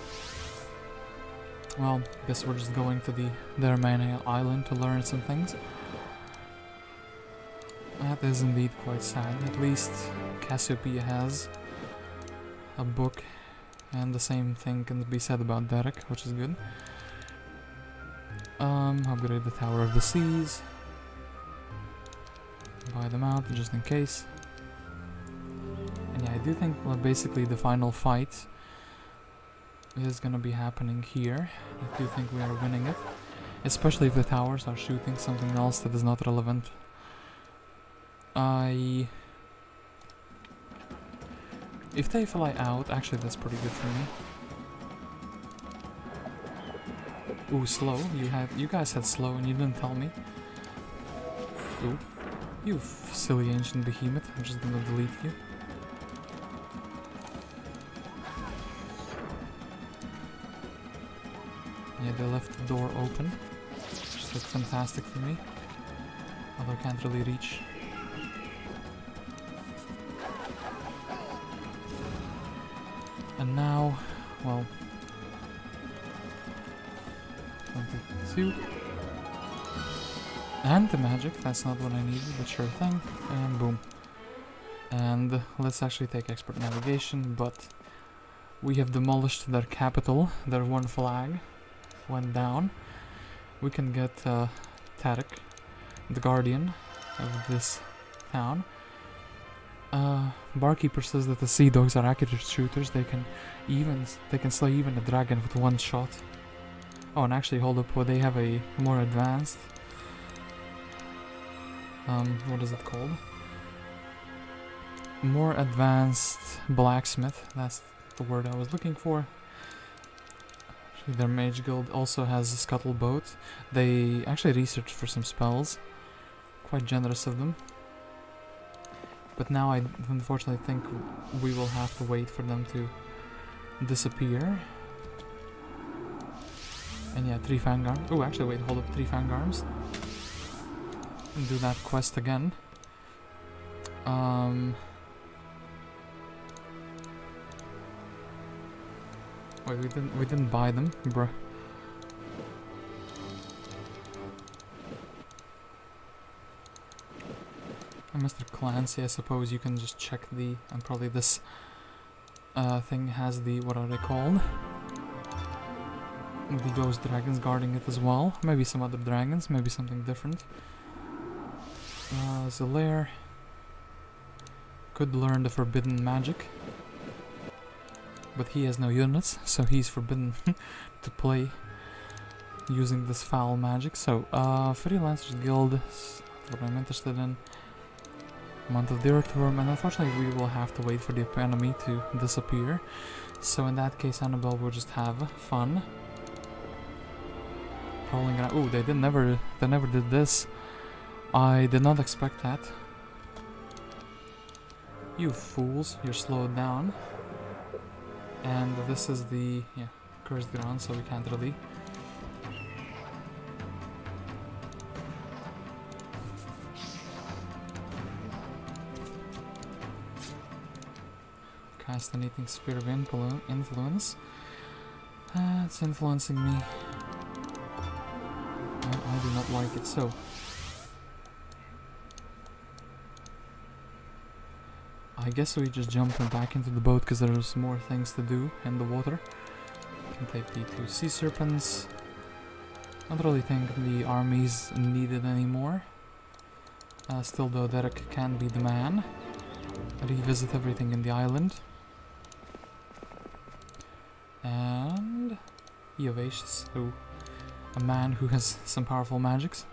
Well, guess we're just going to their main island to learn some things. That is indeed quite sad. At least Cassiopeia has a book, and the same thing can be said about Derek, which is good. Upgrade the Tower of the Seas. Buy them out just in case. And yeah, I do think, well, basically the final fight is gonna be happening here. I do think we are winning it, especially if the towers are shooting something else that is not relevant. If they fly out, actually that's pretty good for me. Ooh, slow. You guys had slow and you didn't tell me. Ooh. You silly ancient behemoth. I'm just gonna delete you. Yeah, they left the door open. Which looks fantastic for me. Although I can't really reach. And now, well, 22. Anti-magic, that's not what I needed, but sure thing. And boom. And let's actually take expert navigation, but we have demolished their capital. Their one flag went down. We can get Tarek, the guardian of this town. Barkeeper says that the sea dogs are accurate shooters. They can slay even a dragon with 1 shot. Oh, and actually, hold up, they have a more advanced. What is it called? More advanced blacksmith. That's the word I was looking for. Actually, their mage guild also has a scuttle boat. They actually researched for some spells. Quite generous of them. But now I unfortunately think we will have to wait for them to disappear. And yeah, 3 fangarms. Oh, actually, wait, hold up, 3 fangarms. And do that quest again. Wait, we didn't buy them, bruh. Mr. Clancy, I suppose you can just check the... and probably this thing has the... what are they called? The ghost dragons guarding it as well. Maybe some other dragons, maybe something different. Zelair could learn the forbidden magic. But he has no units, so he's forbidden to play using this foul magic. So, Freelancers Guild is what I'm interested in. Month of the Earthworm, and unfortunately we will have to wait for the enemy to disappear. So in that case, Anabel will just have fun. Crawling around. Ooh, they never did this. I did not expect that. You fools, you're slowed down. And this is the, yeah, cursed ground, so we can't really. Fascinating sphere of influence. It's influencing me. I do not like it, so. I guess we just jump back into the boat because there's more things to do in the water. Can take the 2 sea serpents. I don't really think the army's needed anymore. Still though, Derek can be the man. Revisit everything in the island. And Eovacious, who a man who has some powerful magics.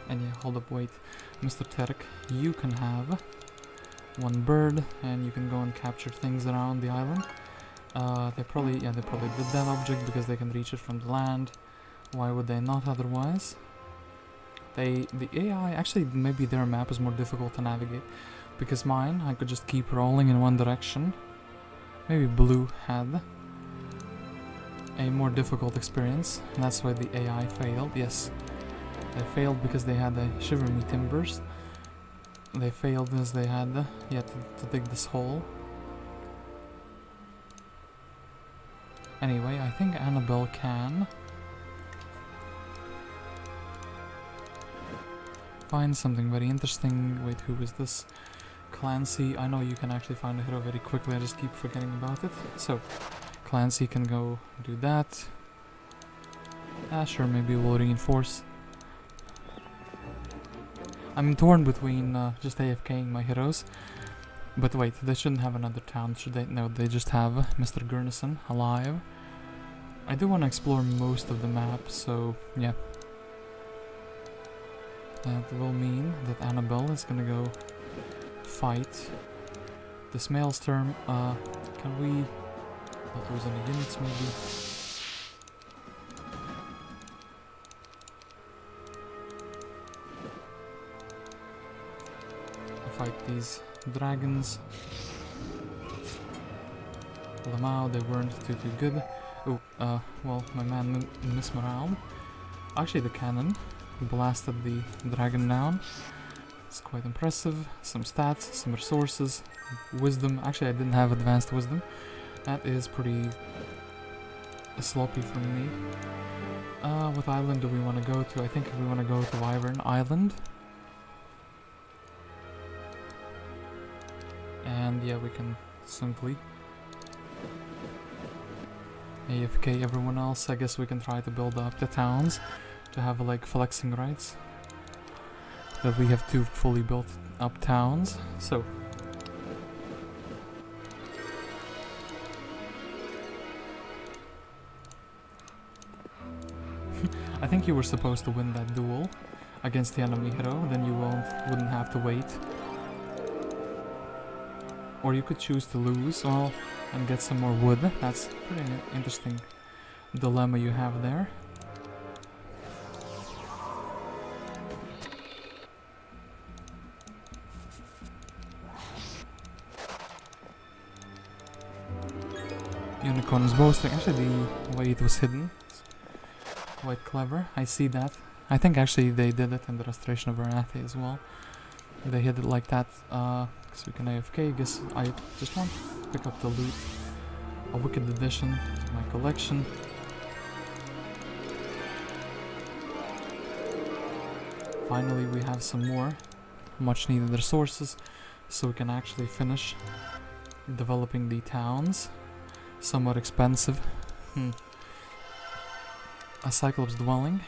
And yeah, hold up, wait. Mr. Terek, you can have 1 bird, and you can go and capture things around the island. They probably did that object because they can reach it from the land. Why would they not otherwise? The AI, actually maybe their map is more difficult to navigate. Because mine, I could just keep rolling in one direction. Maybe Blue had a more difficult experience, and that's why the AI failed, yes. They failed because they had a Shiver Me Timbers. They failed as they had to dig this hole. Anyway, I think Anabel can find something very interesting. Wait, who is this? Clancy. I know you can actually find a hero very quickly, I just keep forgetting about it. So, Clancy can go do that. Sure, maybe we'll reinforce. I'm torn between just AFKing my heroes. But wait, they shouldn't have another town, should they? No, they just have Mr. Gurnison alive. I do want to explore most of the map, so yeah. That will mean that Anabel is gonna go fight this Maelstrom. Can we not lose any units maybe? Fight these dragons. Pull them out, they weren't too good. Oh, well, my man Mismaround. Actually, the cannon blasted the dragon down. It's quite impressive. Some stats, some resources, wisdom. Actually, I didn't have advanced wisdom. That is pretty sloppy for me. What island do we want to go to? I think we want to go to Wyvern Island. And yeah, we can simply AFK everyone else. I guess we can try to build up the towns to have like flexing rights. That we have 2 fully built up towns. So I think you were supposed to win that duel against the enemy hero, then you wouldn't have to wait. Or you could choose to lose, well, and get some more wood. That's pretty interesting dilemma you have there. Unicorn is boasting. Actually, the way it was hidden, quite clever. I see that. I think actually they did it in the Restoration of Varathi as well. They hid it like that, so we can AFK. Guess I just want to pick up the loot. A Wicked Edition to my collection. Finally, we have some more much needed resources, so we can actually finish developing the towns. Somewhat expensive. A Cyclops dwelling.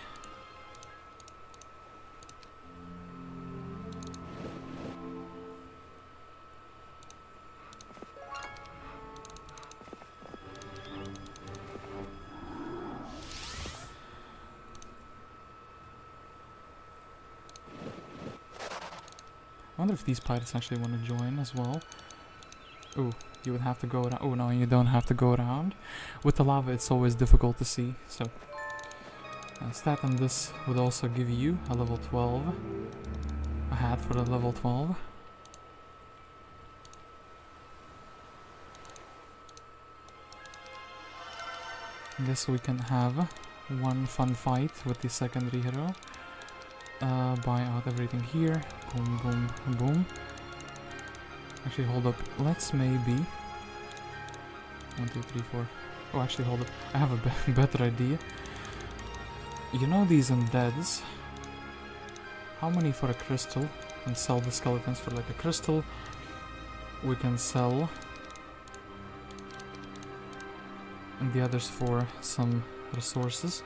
I wonder if these pirates actually want to join as well. Ooh, you would have to go around. Oh no, you don't have to go around. With the lava, it's always difficult to see. So, stat on this would also give you a level 12. A hat for the level 12. I guess we can have one fun fight with the secondary hero. Buy out everything here. Boom, boom, boom. Actually, hold up. Let's maybe... 1, 2, 3, 4. Oh, actually, hold up. I have a better idea. You know these undeads? How many for a crystal? And sell the skeletons for like a crystal. We can sell... and the others for some resources.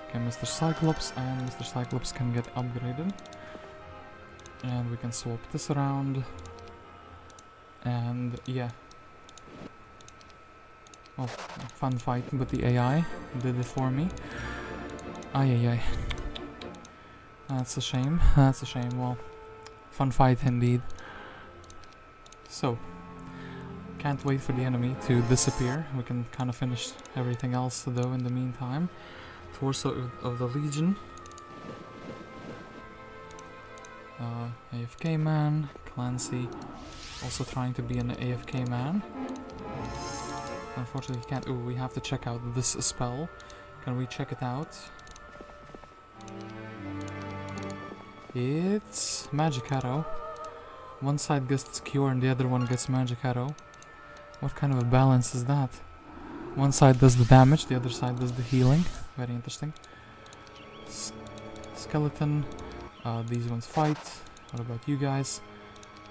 Okay, Mr. Cyclops, and Mr. Cyclops can get upgraded. And we can swap this around. And yeah. Oh, fun fight, but the AI did it for me. Ay. That's a shame. That's a shame. Well, fun fight indeed. So, can't wait for the enemy to disappear. We can kind of finish everything else though in the meantime. Torso of the Legion. AFK man. Clancy also trying to be an AFK man. Unfortunately, can't. Ooh, we have to check out this spell. Can we check it out? It's Magic Arrow. One side gets Cure and the other one gets Magic Arrow. What kind of a balance is that? One side does the damage, the other side does the healing. Very interesting. Skeleton. These ones fight. What about you guys?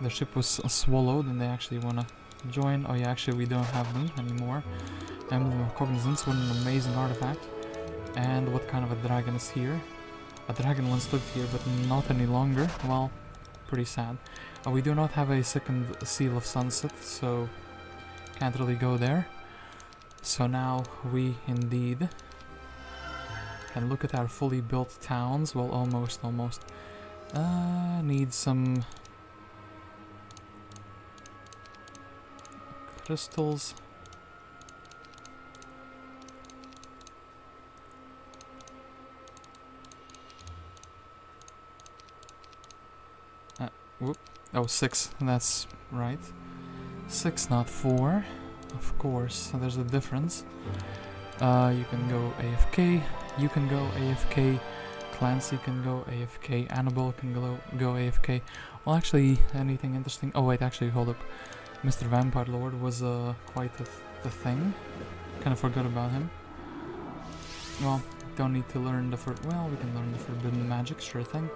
The ship was swallowed and they actually want to join. Oh yeah, actually we don't have them anymore. Emblem of Cognizance, what an amazing artifact. And what kind of a dragon is here? A dragon once lived here, but not any longer. Well, pretty sad. We do not have a second Seal of Sunset, so can't really go there. So now we indeed can look at our fully built towns. Well, almost. Need some crystals. Whoop. Oh, 6. That's right. 6, not 4. Of course, there's a difference. You can go AFK. You can go AFK. Clancy can go AFK. Anabel can go AFK. Well, actually, anything interesting? Oh wait, actually, hold up. Mr. Vampire Lord was quite the thing. Kind of forgot about him. Well, don't need to learn the well, we can learn the forbidden magic, sure thing.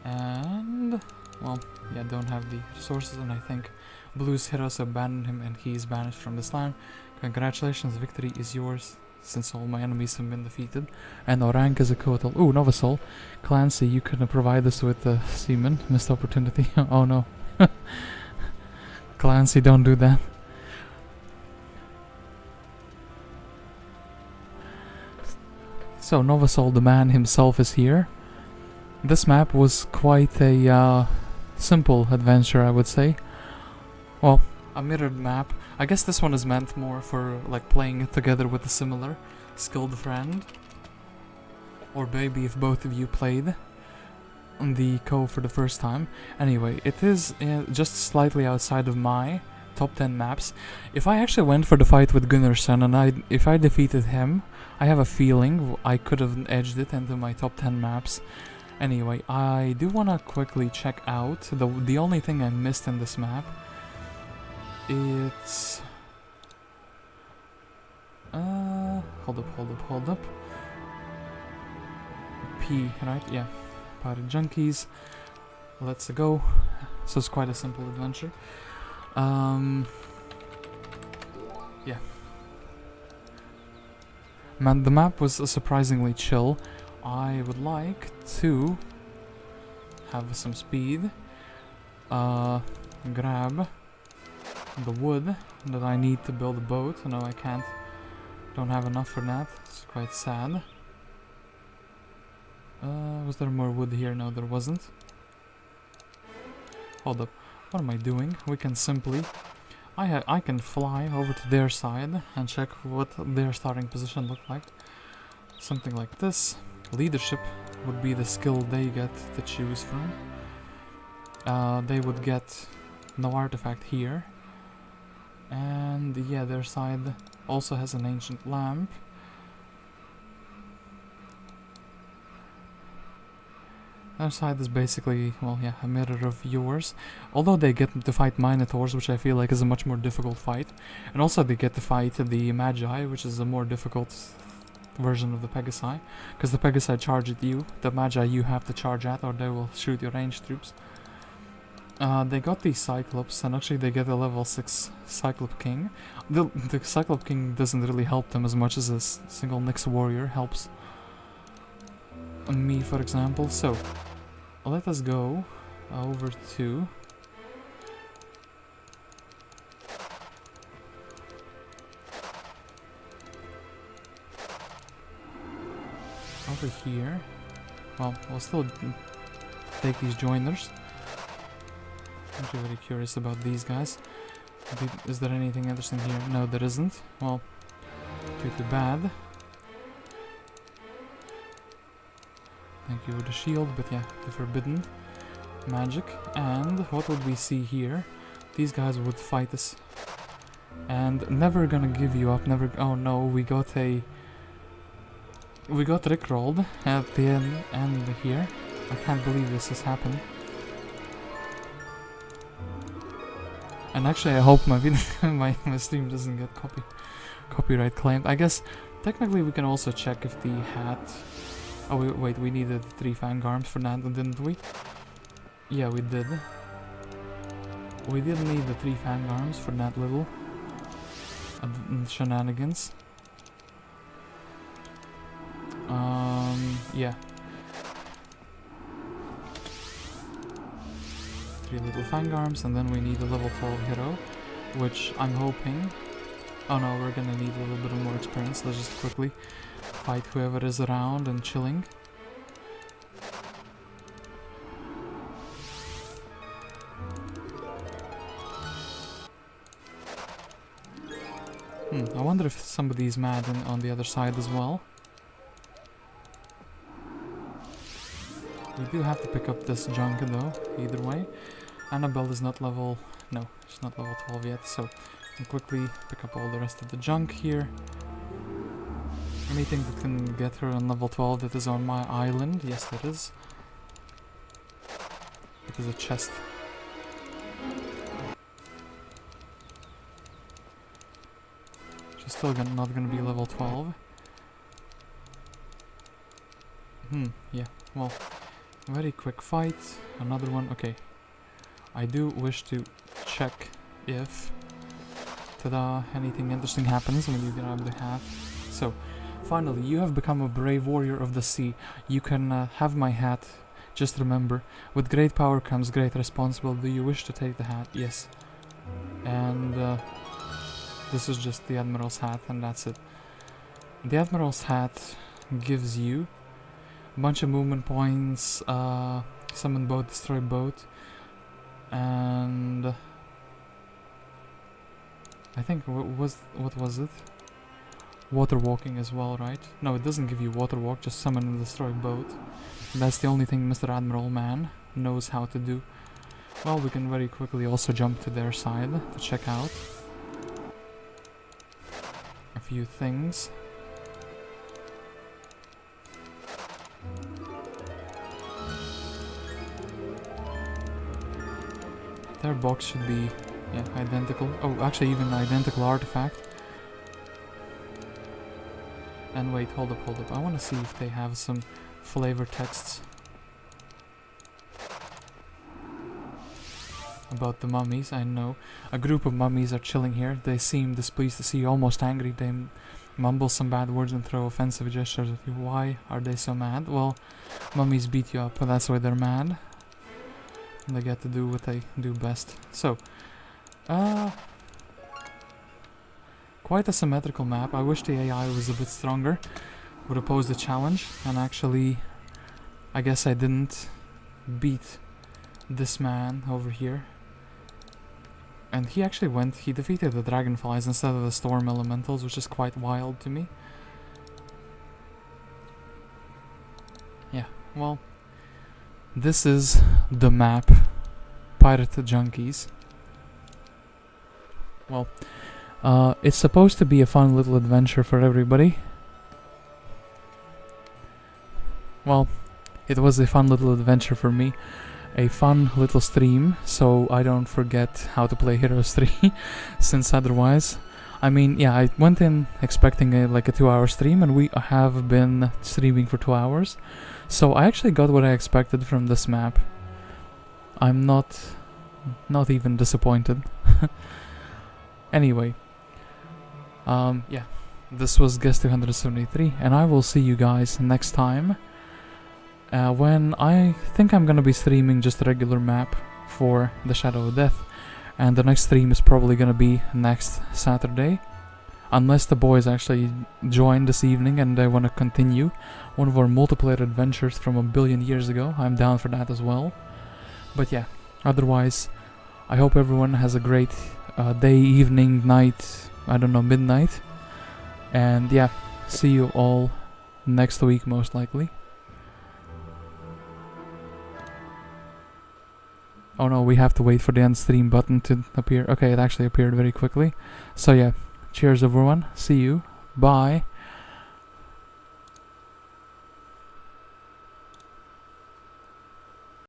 And well, yeah, don't have the resources, and I think Blue's heroes abandoned him and he is banished from this land. Congratulations, victory is yours, since all my enemies have been defeated. And our rank is a total. Ooh, Novasoul. Clancy, you couldn't provide us with seamen. Missed opportunity. Oh no. Clancy, don't do that. So, Novasoul, the man himself, is here. This map was quite a simple adventure, I would say. Well, a mirrored map. I guess this one is meant more for like playing it together with a similar skilled friend. Or maybe if both of you played on the Cove for the first time. Anyway, it is just slightly outside of my top 10 maps. If I actually went for the fight with Gunnarsson and if I defeated him, I have a feeling I could have edged it into my top 10 maps. Anyway, I do want to quickly check out the only thing I missed in this map. It's hold up. P, right? Yeah. Pirate Junkies. Let's go. So it's quite a simple adventure. Yeah. Man, the map was surprisingly chill. I would like to have some speed. Grab the wood that I need to build a boat. No, I can't. Don't have enough for that. It's quite sad. Was there more wood here? No, there wasn't. Hold up. What am I doing? We can simply... I can fly over to their side and check what their starting position looked like. Something like this. Leadership would be the skill they get to choose from. They would get no artifact here. And yeah, their side also has an ancient lamp. Their side is basically, well, yeah, a mirror of yours. Although they get to fight Minotaurs, which I feel like is a much more difficult fight. And also they get to fight the Magi, which is a more difficult version of the Pegasi. Because the Pegasi charge at you, the Magi you have to charge at, or they will shoot your ranged troops. They got the Cyclops, and actually they get a level 6 Cyclop King. The Cyclop King doesn't really help them as much as a single Nyx warrior helps me, for example. So, let us go over to... over here. Well, we'll still take these joiners. I'm actually very curious about these guys. Is there anything interesting here? No, there isn't. Well, too bad. Thank you for the shield, but yeah, the forbidden magic. And what would we see here? These guys would fight us. And never gonna give you up, never... Oh no, we got rickrolled at the end here. I can't believe this has happened. And actually I hope my video, my stream doesn't get copyright claimed. I guess technically we can also check if the hat... Oh wait, we needed 3 fang arms for that, didn't we? Yeah, we did. We did need the 3 fang arms for that little shenanigans. Yeah. 3 little fang arms, and then we need a level 12 hero, which I'm hoping... Oh no, we're gonna need a little bit more experience. Let's just quickly fight whoever is around and chilling. I wonder if somebody's mad on the other side as well. We do have to pick up this junk though, either way. Anabel is not level... No, she's not level 12 yet, so we can quickly pick up all the rest of the junk here. Anything that can get her on level 12 that is on my island? Yes, that is. It is a chest. She's still not gonna be level 12. Yeah, well, very quick fight. Another one, okay. I do wish to check if anything interesting happens when you grab the hat. So, finally, you have become a brave warrior of the sea. You can have my hat. Just remember, with great power comes great responsibility. Do you wish to take the hat? Yes. And this is just the Admiral's hat, and that's it. The Admiral's hat gives you a bunch of movement points, summon boat, destroy boat, and I think what was it? Water walking as well, right? No, it doesn't give you water walk, just summon and destroy both. And that's the only thing Mr. Admiral Man knows how to do. Well, we can very quickly also jump to their side to check out a few things. Their box should be, yeah, identical. Oh, actually even identical artifact. And wait, hold up. I want to see if they have some flavor texts about the mummies. I know a group of mummies are chilling here. They seem displeased to see you, almost angry. They mumble some bad words and throw offensive gestures at you. Why are they so mad? Well, mummies beat you up, but that's why they're mad. They get to do what they do best. So, quite a symmetrical map. I wish the AI was a bit stronger. Would have posed a challenge, and actually, I guess I didn't beat this man over here. And he actually he defeated the dragonflies instead of the storm elementals, which is quite wild to me. Yeah, well, this is the map, Pirate Junkies. Well, it's supposed to be a fun little adventure for everybody. Well, it was a fun little adventure for me. A fun little stream, so I don't forget how to play Heroes 3, since otherwise... I mean, yeah, I went in expecting like a 2-hour stream, and we have been streaming for 2 hours. So I actually got what I expected from this map. I'm not even disappointed. Anyway, yeah, this was Guest 273, and I will see you guys next time. When I think I'm gonna be streaming just a regular map for the Shadow of Death, and the next stream is probably gonna be next Saturday, unless the boys actually join this evening and they want to continue one of our multiplayer adventures from 1 billion years ago. I'm down for that as well. But yeah, otherwise, I hope everyone has a great day, evening, night, I don't know, midnight. And yeah, see you all next week most likely. Oh no, we have to wait for the end stream button to appear. Okay, it actually appeared very quickly. So yeah, cheers everyone, see you, bye.